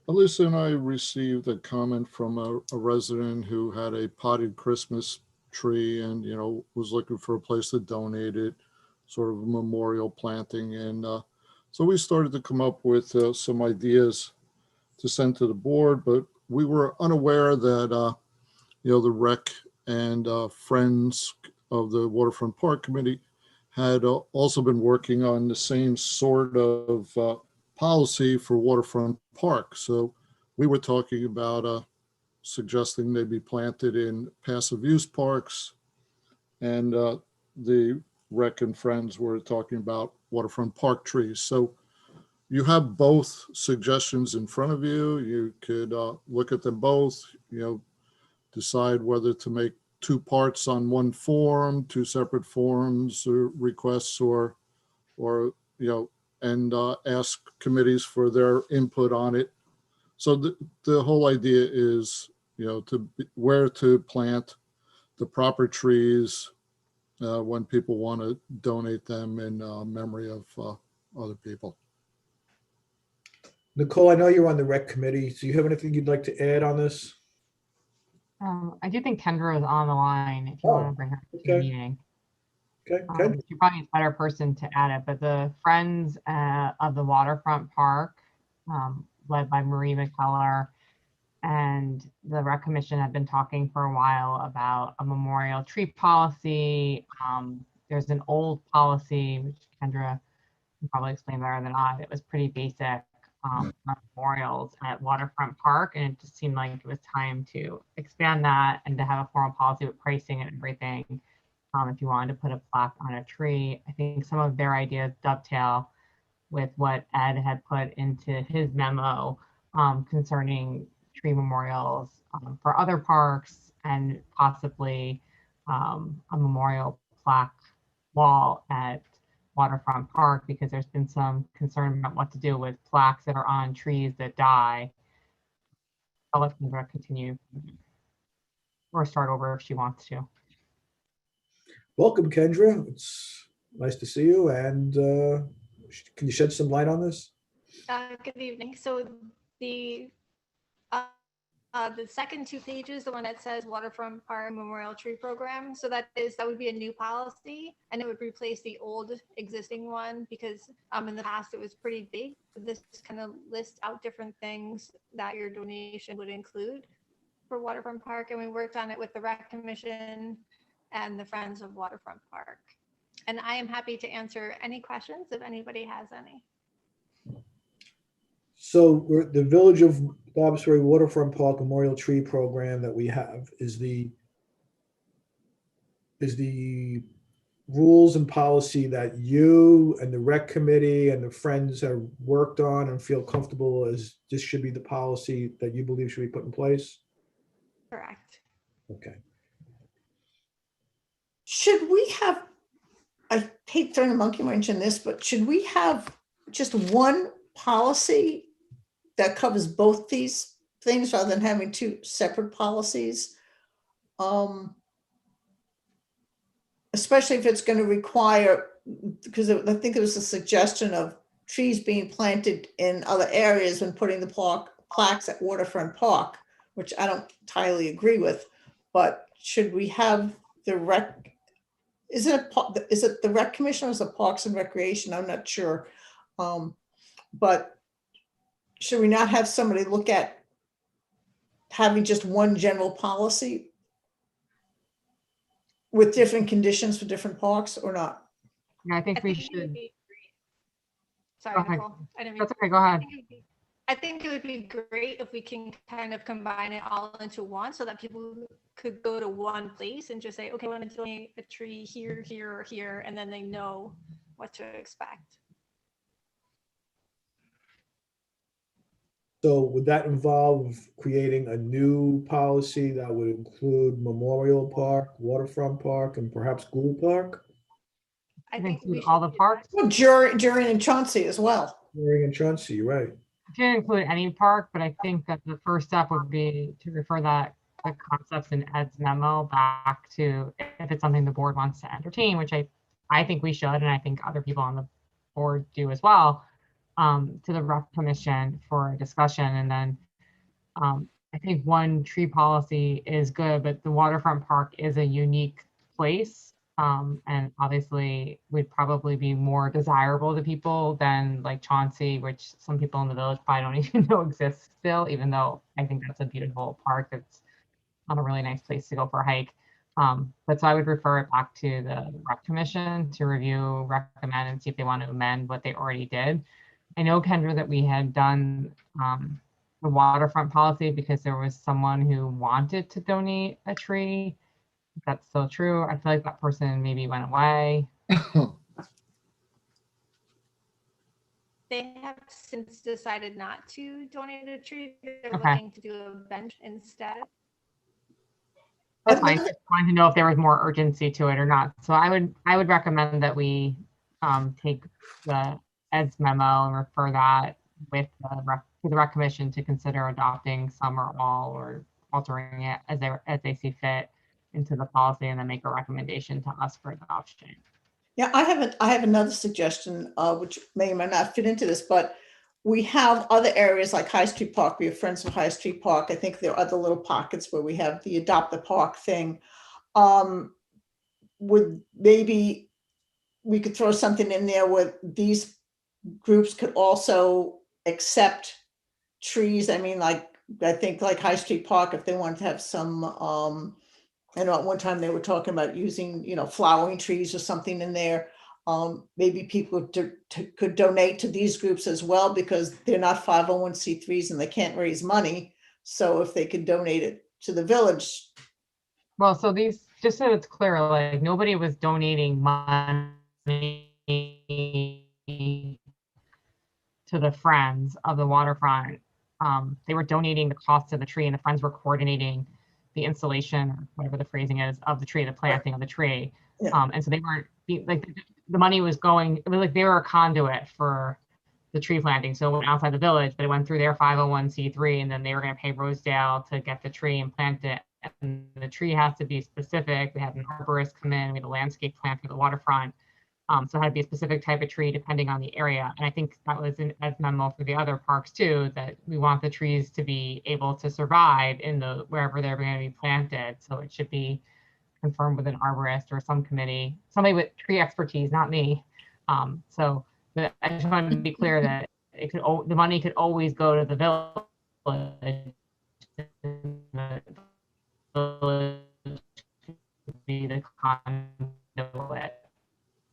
Alyssa and I received a comment from a resident who had a potted Christmas tree and, you know, was looking for a place to donate it, sort of a memorial planting. And so we started to come up with some ideas to send to the board, but we were unaware that, you know, the rec and friends of the Waterfront Park Committee had also been working on the same sort of policy for Waterfront Park. So we were talking about suggesting they be planted in passive use parks, and the rec and friends were talking about Waterfront Park trees. So you have both suggestions in front of you. You could look at them both, you know, decide whether to make 2 parts on one form, 2 separate forms or requests, or you know, and ask committees for their input on it. So the whole idea is, you know, where to plant the proper trees when people want to donate them in memory of other people. Nicole, I know you're on the rec committee. Do you have anything you'd like to add on this? I do think Kendra is on the line if you want to bring her to the meeting. Okay, She probably is a better person to add it, but the Friends of the Waterfront Park, led by Marie McKellar, and the Rec Commission have been talking for a while about a memorial tree policy. There's an old policy, which Kendra can probably explain better than I. It was pretty basic on memorials at Waterfront Park, and it just seemed like it was time to expand that and to have a formal policy with pricing and everything. If you wanted to put a plaque on a tree, I think some of their ideas dovetail with what Ed had put into his memo concerning tree memorials for other parks, and possibly a memorial plaque wall at Waterfront Park, because there's been some concern about what to do with plaques that are on trees that die. I'll let Kendra continue or start over if she wants to. Welcome, Kendra. It's nice to see you. And can you shed some light on this? Good evening. So the second 2 pages, the one that says Waterfront Park Memorial Tree Program. So that would be a new policy, and it would replace the old existing one, because in the past it was pretty big. This kind of lists out different things that your donation would include for Waterfront Park, and we worked on it with the Rec Commission and the Friends of Waterfront Park. And I am happy to answer any questions if anybody has any. So the Village of Dobbsbury Waterfront Park Memorial Tree Program that we have is the rules and policy that you and the Rec Committee and the Friends have worked on and feel comfortable as this should be the policy that you believe should be put in place? Correct. Okay. Should we have, I hate throwing a monkey wrench in this, but should we have just one policy that covers both these things rather than having 2 separate policies? Especially if it's going to require because I think there was a suggestion of trees being planted in other areas when putting the plaques at Waterfront Park, which I don't entirely agree with, but should we have the rec, is it the rec commission or is it Parks and Recreation? I'm not sure. But should we not have somebody look at having just one general policy with different conditions for different parks or not? Yeah, I think we it would should. be- Sorry, Go ahead. Nicole. I didn't mean That's okay, go ahead. I think it would be great if we can kind of combine it all into one so that people could go to one place and just say, okay, I want to donate a tree here, here, or here, and then they know what to expect. So would that involve creating a new policy that would include Memorial Park, Waterfront Park, and perhaps Gould Park? I think we all the parks. Well, Jurin and Chauncey as well. Jurin and Chauncey, you're right. I can't include any park, but I think that the first step would be to refer the concepts in Ed's memo back to, if it's something the board wants to entertain, which I think we should, and I think other people on the board do as well, to the rec commission for a discussion. And then I think one tree policy is good, but the waterfront park is a unique place. And obviously would probably be more desirable to people than like Chauncey, which some people in the village probably don't even know exists still, even though I think that's a beautiful park. It's a really nice place to go for a hike. But so I would refer it back to the rec commission to review, recommend, and see if they want to amend what they already did. I know, Kendra, that we had done the waterfront policy because there was someone who wanted to donate a tree. That's still true. I feel like that person maybe went away. They have since decided not to donate a tree. They're Okay. looking to do a bench instead. That's fine. Just wanted to know if there was more urgency to it or not. So I would recommend that we take the Ed's memo and refer that with to the rec commission to consider adopting some or all or altering it as they see fit into the policy, and then make a recommendation to us for adoption. Yeah, I have another suggestion, which may or may not fit into this, but we have other areas like High Street Park. We have Friends of High Street Park. I think there are other little pockets where we have the Adopt the Park thing. Would maybe we could throw something in there where these groups could also accept trees. I mean, like, I think like High Street Park, if they wanted to have some, I know at one time they were talking about using, flowering trees or something in there. Maybe people could donate to these groups as well, because they're not 501c3s and they can't raise money. So if they could donate it to the village. Well, so these, just so it's clear, like nobody was donating money to the Friends of the waterfront. They were donating the cost of the tree, and the Friends were coordinating the installation, or whatever the phrasing is, of the tree, the planting of the tree. Yeah. And so they weren't like, the money was going, it was like they were a conduit for the tree planting. So it went outside the village, but it went through their 501c3, and then they were going to pay Rosedale to get the tree and plant it. And the tree has to be specific. We had an arborist come in, we had a landscape plan for the waterfront. So it had to be a specific type of tree depending on the area. And I think that was in Ed's memo for the other parks too, that we want the trees to be able to survive in the wherever they're going to be planted. So it should be confirmed with an arborist or some committee, somebody with tree expertise, not me. So I just wanted to be clear that it could, the money could always go to the village. The village could be the conduit.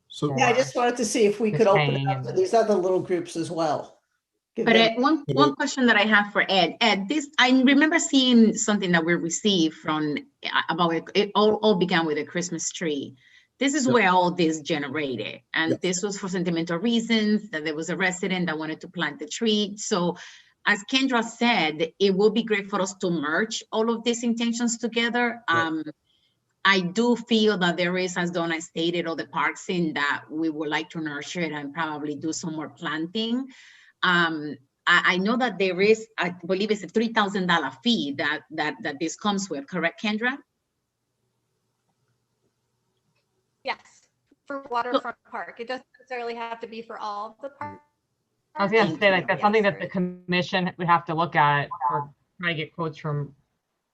So Yeah, I just wanted to see if we could open it up to these other little groups as well. But one question that I have for Ed, this, I remember seeing something that we received from about it all began with a Christmas tree. This is where all this generated, and this was for sentimental reasons, that there was a resident that wanted to plant the tree. So as Kendra said, it will be great for us to merge all of these intentions together. I do feel that there is, as Donna stated, all the parks in that we would like to nurture it and probably do some more planting. I know that there is, I believe it's a $3,000 fee that this comes with, correct, Kendra? Yes, for Waterfront Park. It doesn't necessarily have to be for all of the parks. I was gonna say, like, that's something that the Yes, commission would have to look at, or try to get quotes from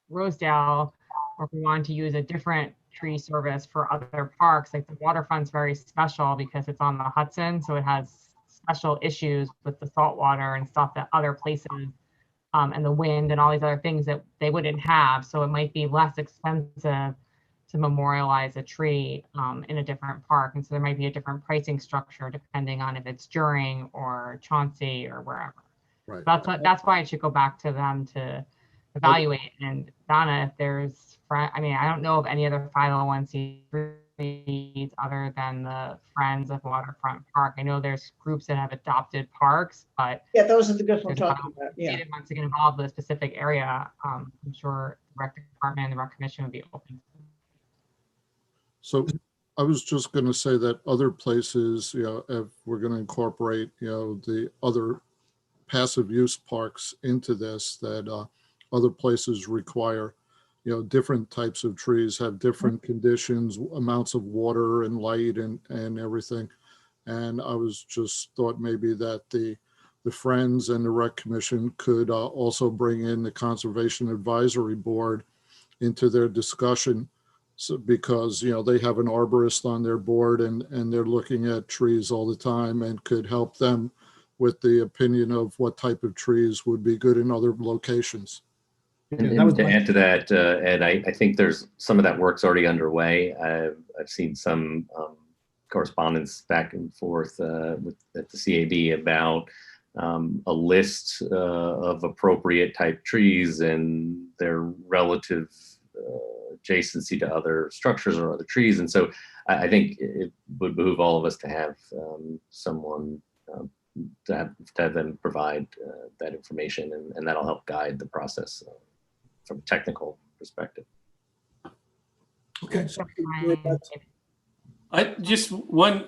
Rosedale, or if we wanted to use a different tree service for other parks. Like the waterfront's very special because it's on the Hudson, so it has special issues with the salt water and stuff that other places, and the wind and all these other things that they wouldn't have. So it might be less expensive to memorialize a tree in a different park. And so there might be a different pricing structure depending on if it's during or Chauncey or wherever. Right. That's why it should go back to them to evaluate. And Donna, if there's, I mean, I don't know of any other 501c3s other than the Friends of Waterfront Park. I know there's groups that have adopted parks, but Yeah, those are the groups we're there's talking about. Yeah. needed ones to get involved with a specific area. I'm sure the rec department and the rec commission would be open. So I was just going to say that other places, if we're going to incorporate, the other passive use parks into this, that other places require, different types of trees, have different conditions, amounts of water and light and everything. And I was just thought maybe that the Friends and the Rec Commission could also bring in the Conservation Advisory Board into their discussion. So, because, they have an arborist on their board and they're looking at trees all the time and could help them with the opinion of what type of trees would be good in other locations. And to add to that, Ed, I think there's some of that work's already underway. I've seen some correspondence back and forth at the CAB about a list of appropriate type trees and their relative adjacency to other structures or other trees. And so I think it would behoove all of us to have someone to have them provide that information, and that'll help guide the process from a technical perspective. Okay. So I just one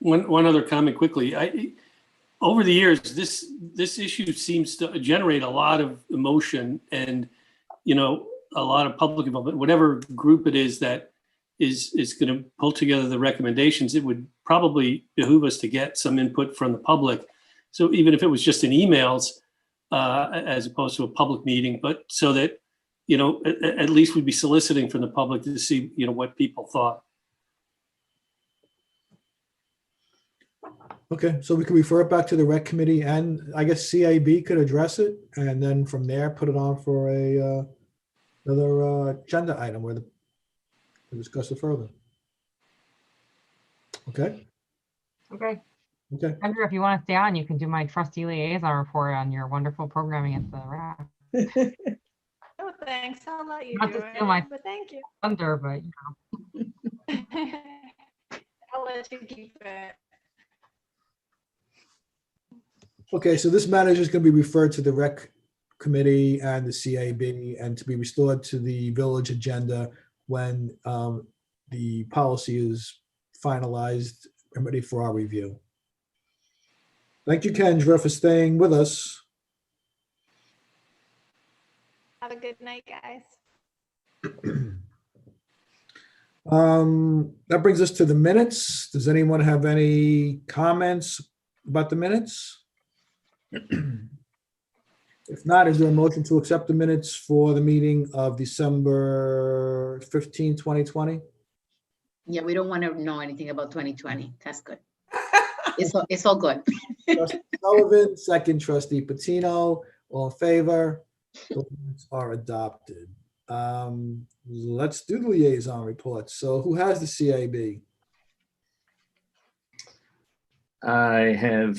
other comment quickly. Over the years, this issue seems to generate a lot of emotion and, a lot of public involvement. Whatever group it is that is going to pull together the recommendations, it would probably behoove us to get some input from the public. So even if it was just in emails, as opposed to a public meeting, but so that, at least we'd be soliciting from the public to see, what people thought. Okay, so we can refer it back to the rec committee, and I guess CAB could address it, and then from there, put it on for another agenda item where to discuss it further. Okay, Okay. okay. Andrew, if you want to stay on, you can do my trustee liaison report on your wonderful programming at the RAC. Oh, thanks. I'll let you Not do to it. steal my But thank you. thunder, but I'll let you keep it. Okay, so this matter is just going to be referred to the rec committee and the CAB and to be restored to the village agenda when the policy is finalized and ready for our review. Thank you, Kendra, for staying with us. Have a good night, guys. That brings us to the minutes. Does anyone have any comments about the minutes? If not, is there a motion to accept the minutes for the meeting of December 15, 2020? Yeah, we don't want to know anything about 2020. That's good. It's all good. Trustee Sullivan, second trustee Patino, all in favor? Those minutes are adopted. Let's do the liaison reports. So who has the CAB? I have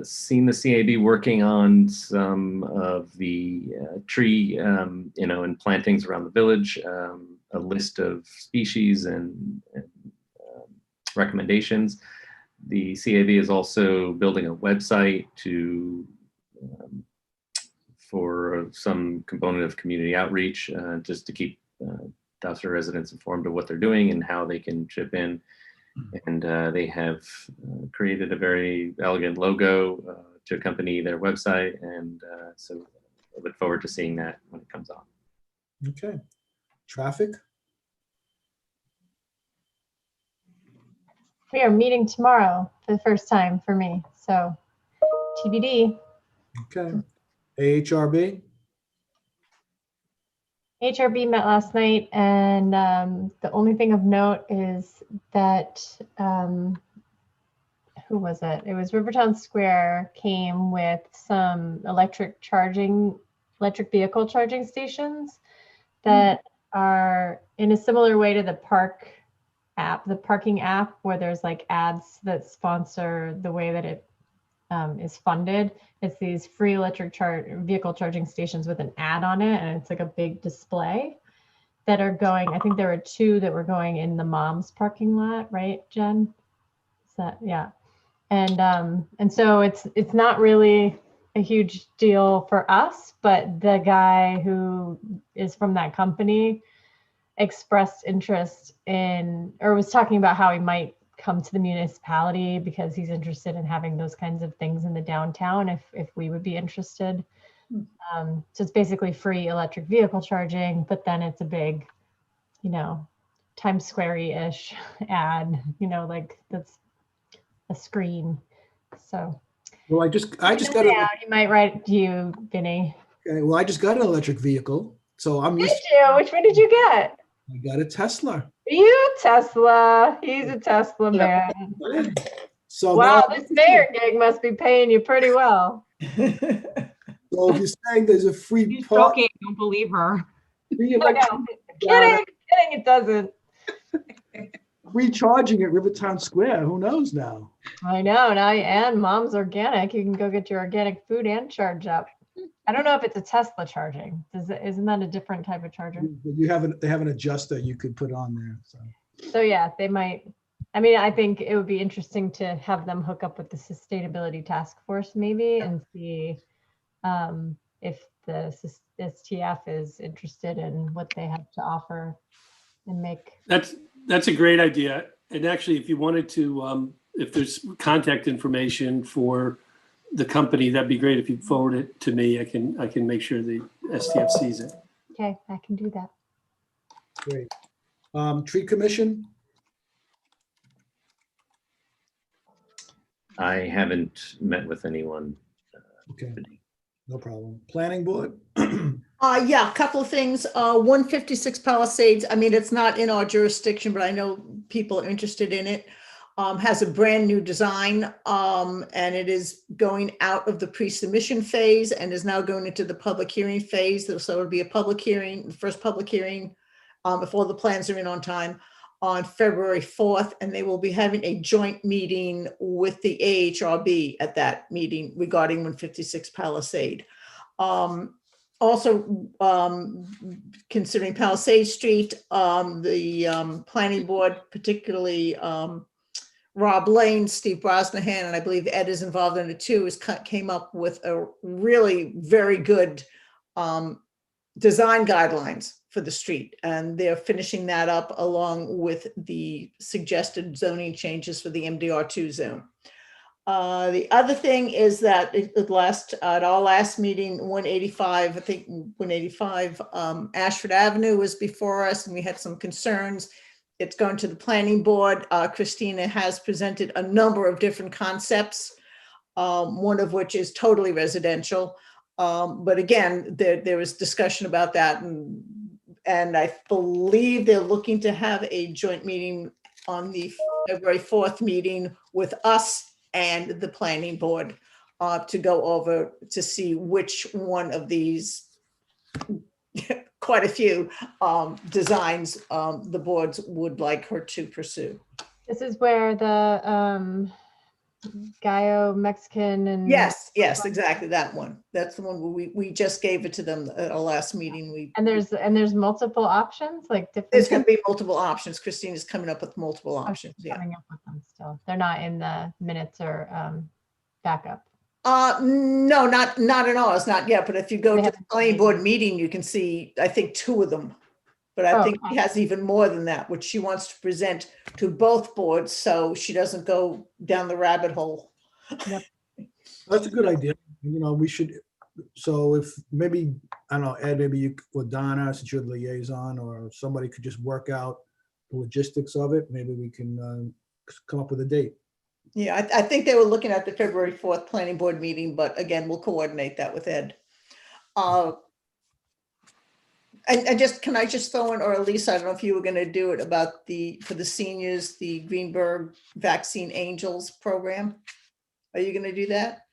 seen the CAB working on some of the tree, and plantings around the village, a list of species and recommendations. The CAB is also building a website for some component of community outreach, just to keep Dowser residents informed of what they're doing and how they can chip in. And they have created a very elegant logo to accompany their website. And so I look forward to seeing that when it comes on. We are meeting tomorrow for the first time for me. So TBD. Okay. AHRB? HRB met last night, and the only thing of note is that who was it? It was Rivertown Square came with some electric vehicle charging stations that are in a similar way to the parking app, where there's like ads that sponsor the way that it is funded. It's these free electric vehicle charging stations with an ad on it, and it's like a big display that are going. I think there were 2 that were going in the mom's parking lot, right, Jen? Is that, yeah. And so it's not really a huge deal for us, but the guy who is from that company expressed interest in, or was talking about how he might come to the municipality because he's interested in having those kinds of things in the downtown if we would be interested. So it's basically free electric vehicle charging, but then it's a big, Times Square-ish ad, like that's a screen. So Well, I just got he might write to you, Vinny. Okay, well, I just got an electric vehicle, so I'm used. Did you? Which one did you get? I got a Tesla. You Tesla. He's a Tesla man. So wow, now, this mayor gig must be paying you pretty well. so if you're saying there's a free She's joking. Don't believe her. free electric, Kidding, it doesn't. free charging at Rivertown Square, who knows now? I know now, and Mom's Organic. You can go get your organic food and charge up. I don't know if it's a Tesla charging. Isn't that a different type of charger? They have an adjuster you could put on there. So yeah, they might. I mean, I think it would be interesting to have them hook up with the sustainability task force maybe and see if the STF is interested in what they have to offer and make. That's a great idea. And actually, if you wanted to, if there's contact information for the company, that'd be great. If you forward it to me, I can make sure the STF sees it. Okay, I can do that. Great. Tree Commission? I haven't met with anyone. Okay, no problem. Planning Board? Yeah, a couple of things. 156 Palisades, I mean, it's not in our jurisdiction, but I know people are interested in it. Has a brand new design, and it is going out of the pre-submission phase and is now going into the public hearing phase. So it'll be a public hearing, the first public hearing, if all the plans are in on time, on February 4th, and they will be having a joint meeting with the AHRB at that meeting regarding 156 Palisade. Also, considering Palisade Street, the planning board, particularly Rob Lane, Steve Brosnahan, and I believe Ed is involved in it too, came up with a really very good design guidelines for the street. And they're finishing that up along with the suggested zoning changes for the MDR2 zone. The other thing is that at our last meeting, 185, I think 185 Ashford Avenue was before us, and we had some concerns. It's going to the planning board. Christina has presented a number of different concepts, one of which is totally residential. But again, there was discussion about that, and I believe they're looking to have a joint meeting on the February 4th meeting with us and the planning board to go over to see which one of these, quite a few designs the boards would like her to pursue. This is where the Gallo Mexican and yes, exactly that one. That's the one where we just gave it to them at our last meeting. And there's multiple options, like different. There's going to be multiple options. Christina's coming up with multiple options. Yeah. Coming up with them still. They're not in the minutes or backup. No, not in ours, not yet. But if you go to the planning board meeting, you can see, I think, 2 of them. But I think she has even more than that, which she wants to present to both boards so she doesn't go down the rabbit hole. Yep. That's a good idea. We should, so if maybe, I don't know, Ed, maybe you or Donna, since you're the liaison, or somebody could just work out the logistics of it. Maybe we can come up with a date. Yeah, I think they were looking at the February 4th planning board meeting, but again, we'll coordinate that with Ed. And just, can I just throw in, or Elisa, I don't know if you were going to do it about for the seniors, the Greenberg Vaccine Angels program. Are you going to do that?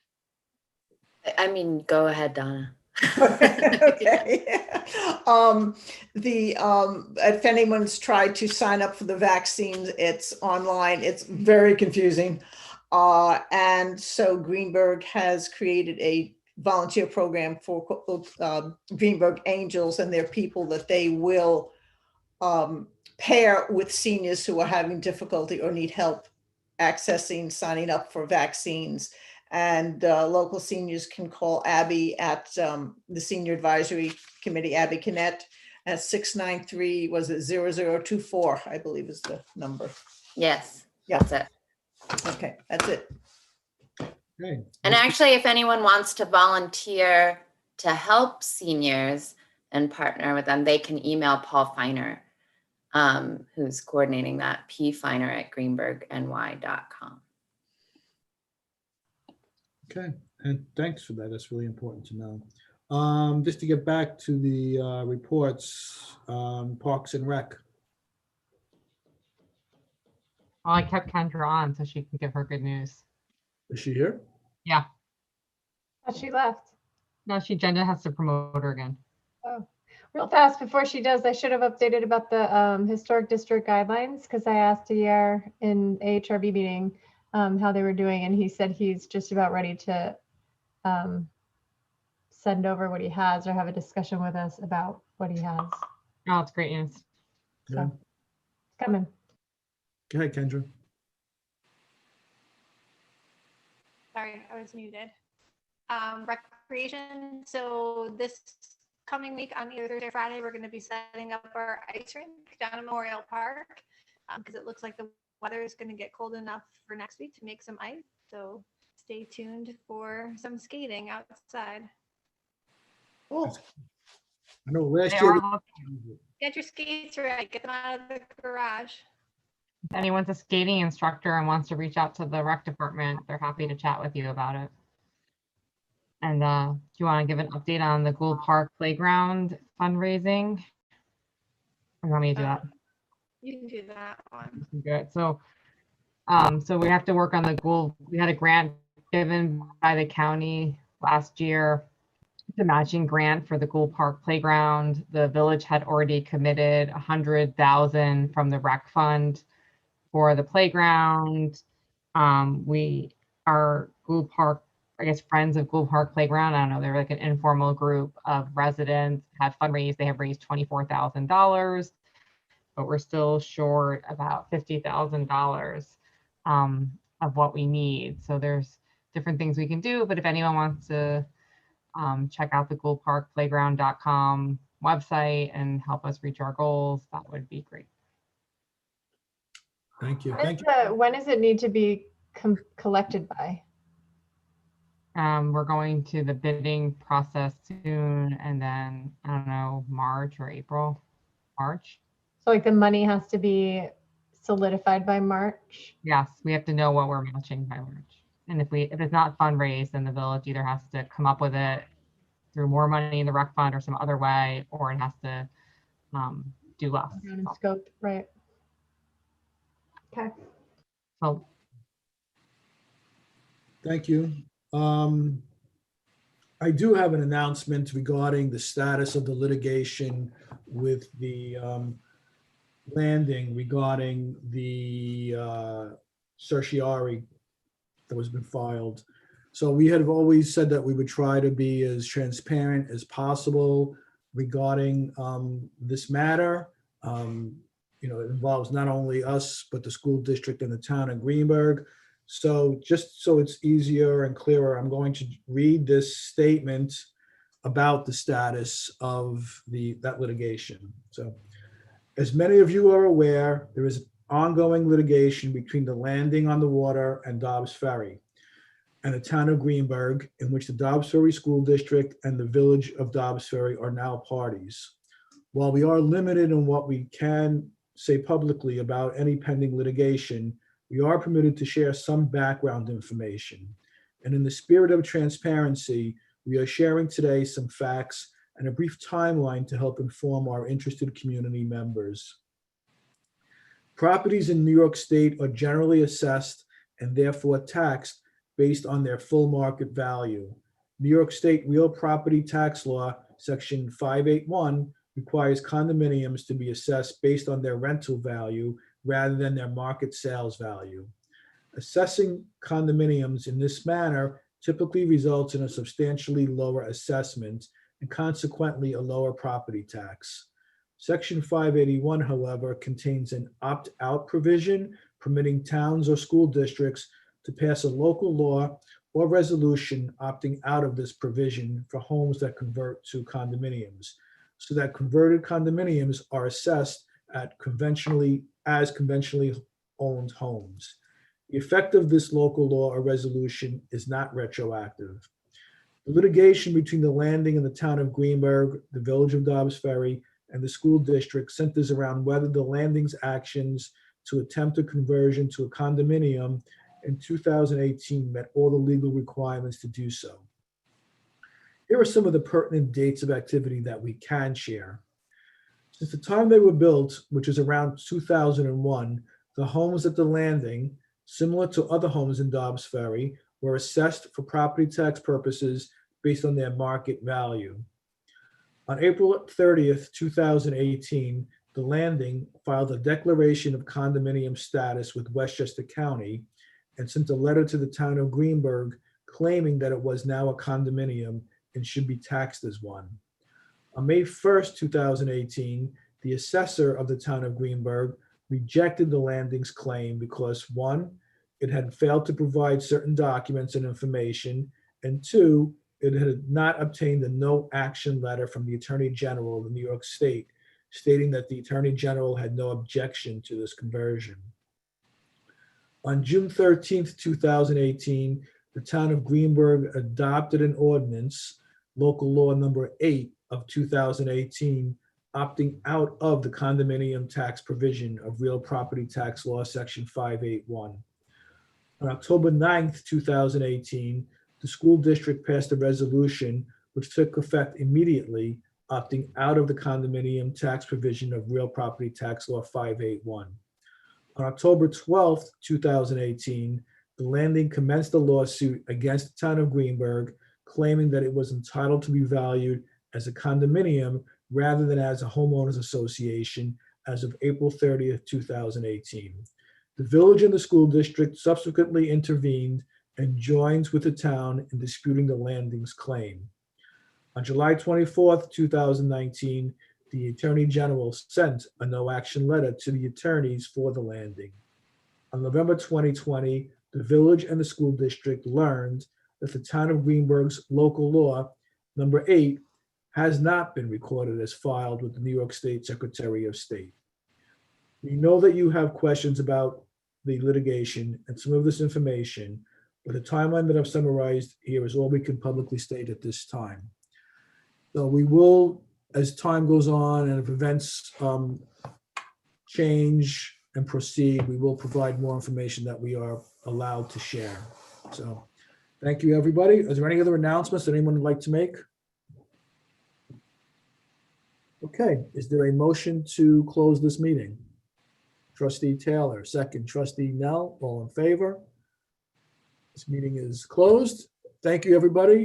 I mean, go ahead, Donna. Okay. If anyone's tried to sign up for the vaccines, it's online. It's very confusing. And so Greenberg has created a volunteer program for Greenberg Angels, and they're people that they will pair with seniors who are having difficulty or need help accessing, signing up for vaccines. And local seniors can call Abby at the Senior Advisory Committee, Abby Kinnett, at 693, was it 0024, I believe is the number. Yes, Yeah. that's it. Okay, that's it. Okay. And actually, if anyone wants to volunteer to help seniors and partner with them, they can email Paul Feiner, who's coordinating that, pfeiner@greenbergny.com. Okay, and thanks for that. That's really important to know. Just to get back to the reports, Parks and Rec. Well, I kept Kendra on so she can give her good news. Is she here? Yeah. Oh, she left. No, Jenna has to promote her again. Oh, real fast before she does, I should have updated about the historic district guidelines because I asked Yair in AHRB meeting how they were doing, and he said he's just about ready to send over what he has or have a discussion with us about what he has. Oh, it's great news. Yeah. So, coming. Go ahead, Kendra. Sorry, I was muted. Recreation. So this coming week on either Thursday or Friday, we're going to be setting up our ice rink down in Memorial Park because it looks like the weather is going to get cold enough for next week to make some ice. So stay tuned for some skating outside. Cool. I know last They year. are Get your skates ready. Get them out of the garage. If anyone's a skating instructor and wants to reach out to the rec department, they're happy to chat with you about it. And do you want to give an update on the Gould Park Playground fundraising? Or you want me to do that? You can do that one. Good. So we have to work on the Gould. We had a grant given by the county last year, the matching grant for the Gould Park Playground. The village had already committed $100,000 from the rec fund for the playground. We are Gould Park, I guess, Friends of Gould Park Playground. I don't know, they're like an informal group of residents, had fundraised. They have raised $24,000, but we're still short about $50,000 of what we need. So there's different things we can do, but if anyone wants to check out the gouldparkplayground.com website and help us reach our goals, that would be great. Thank you. When does it need to be collected by? We're going to the bidding process soon, and then I don't know, March or April. March. So like the money has to be solidified by March? Yes, we have to know what we're matching by March. And if it's not fundraised, then the village either has to come up with it through more money in the rec fund or some other way, or it has to do less. Down in scope, right? Okay. So Thank you. I do have an announcement regarding the status of the litigation with the landing regarding the certiorari that was been filed. So we have always said that we would try to be as transparent as possible regarding this matter. It involves not only us, but the school district and the town of Greenberg. So just so it's easier and clearer, I'm going to read this statement about the status of that litigation. So, as many of you are aware, there is ongoing litigation between the landing on the water and Dobbs Ferry and the town of Greenberg, in which the Dobbs Ferry School District and the village of Dobbs Ferry are now parties. While we are limited in what we can say publicly about any pending litigation, we are permitted to share some background information. And in the spirit of transparency, we are sharing today some facts and a brief timeline to help inform our interested community members. Properties in New York State are generally assessed and therefore taxed based on their full market value. New York State Real Property Tax Law, Section 581, requires condominiums to be assessed based on their rental value rather than their market sales value. Assessing condominiums in this manner typically results in a substantially lower assessment and consequently a lower property tax. Section 581, however, contains an opt-out provision permitting towns or school districts to pass a local law or resolution opting out of this provision for homes that convert to condominiums, so that converted condominiums are assessed at conventionally owned homes. The effect of this local law or resolution is not retroactive. The litigation between the landing and the town of Greenberg, the village of Dobbs Ferry, and the school district centers around whether the landing's actions to attempt a conversion to a condominium in 2018 met all the legal requirements to do so. Here are some of the pertinent dates of activity that we can share. Since the time they were built, which is around 2001, the homes at the landing, similar to other homes in Dobbs Ferry, were assessed for property tax purposes based on their market value. On April 30th, 2018, the landing filed a declaration of condominium status with Westchester County and sent a letter to the town of Greenberg claiming that it was now a condominium and should be taxed as one. On May 1st, 2018, the assessor of the town of Greenberg rejected the landing's claim because, one, it had failed to provide certain documents and information, and two, it had not obtained a no action letter from the Attorney General of New York State stating that the Attorney General had no objection to this conversion. On June 13th, 2018, the town of Greenberg adopted an ordinance, local law number 8 of 2018, opting out of the condominium tax provision of Real Property Tax Law, Section 581. On October 9th, 2018, the school district passed a resolution which took effect immediately, opting out of the condominium tax provision of Real Property Tax Law 581. On October 12th, 2018, the landing commenced a lawsuit against the town of Greenberg, claiming that it was entitled to be valued as a condominium rather than as a homeowners association as of April 30th, 2018. The village and the school district subsequently intervened and joins with the town in disputing the landing's claim. On July 24th, 2019, the Attorney General sent a no-action letter to the attorneys for the landing. On November 2020, the village and the school district learned that the town of Greenberg's local law, number 8, has not been recorded as filed with the New York State Secretary of State. We know that you have questions about the litigation and some of this information, but the timeline that I've summarized here is all we can publicly state at this time. So we will, as time goes on and if events change and proceed, we will provide more information that we are allowed to share. So thank you, everybody. Is there any other announcements that anyone would like to make? Okay, is there a motion to close this meeting? Trustee Taylor, second. Trustee Nell, all in favor? This meeting is closed. Thank you, everybody.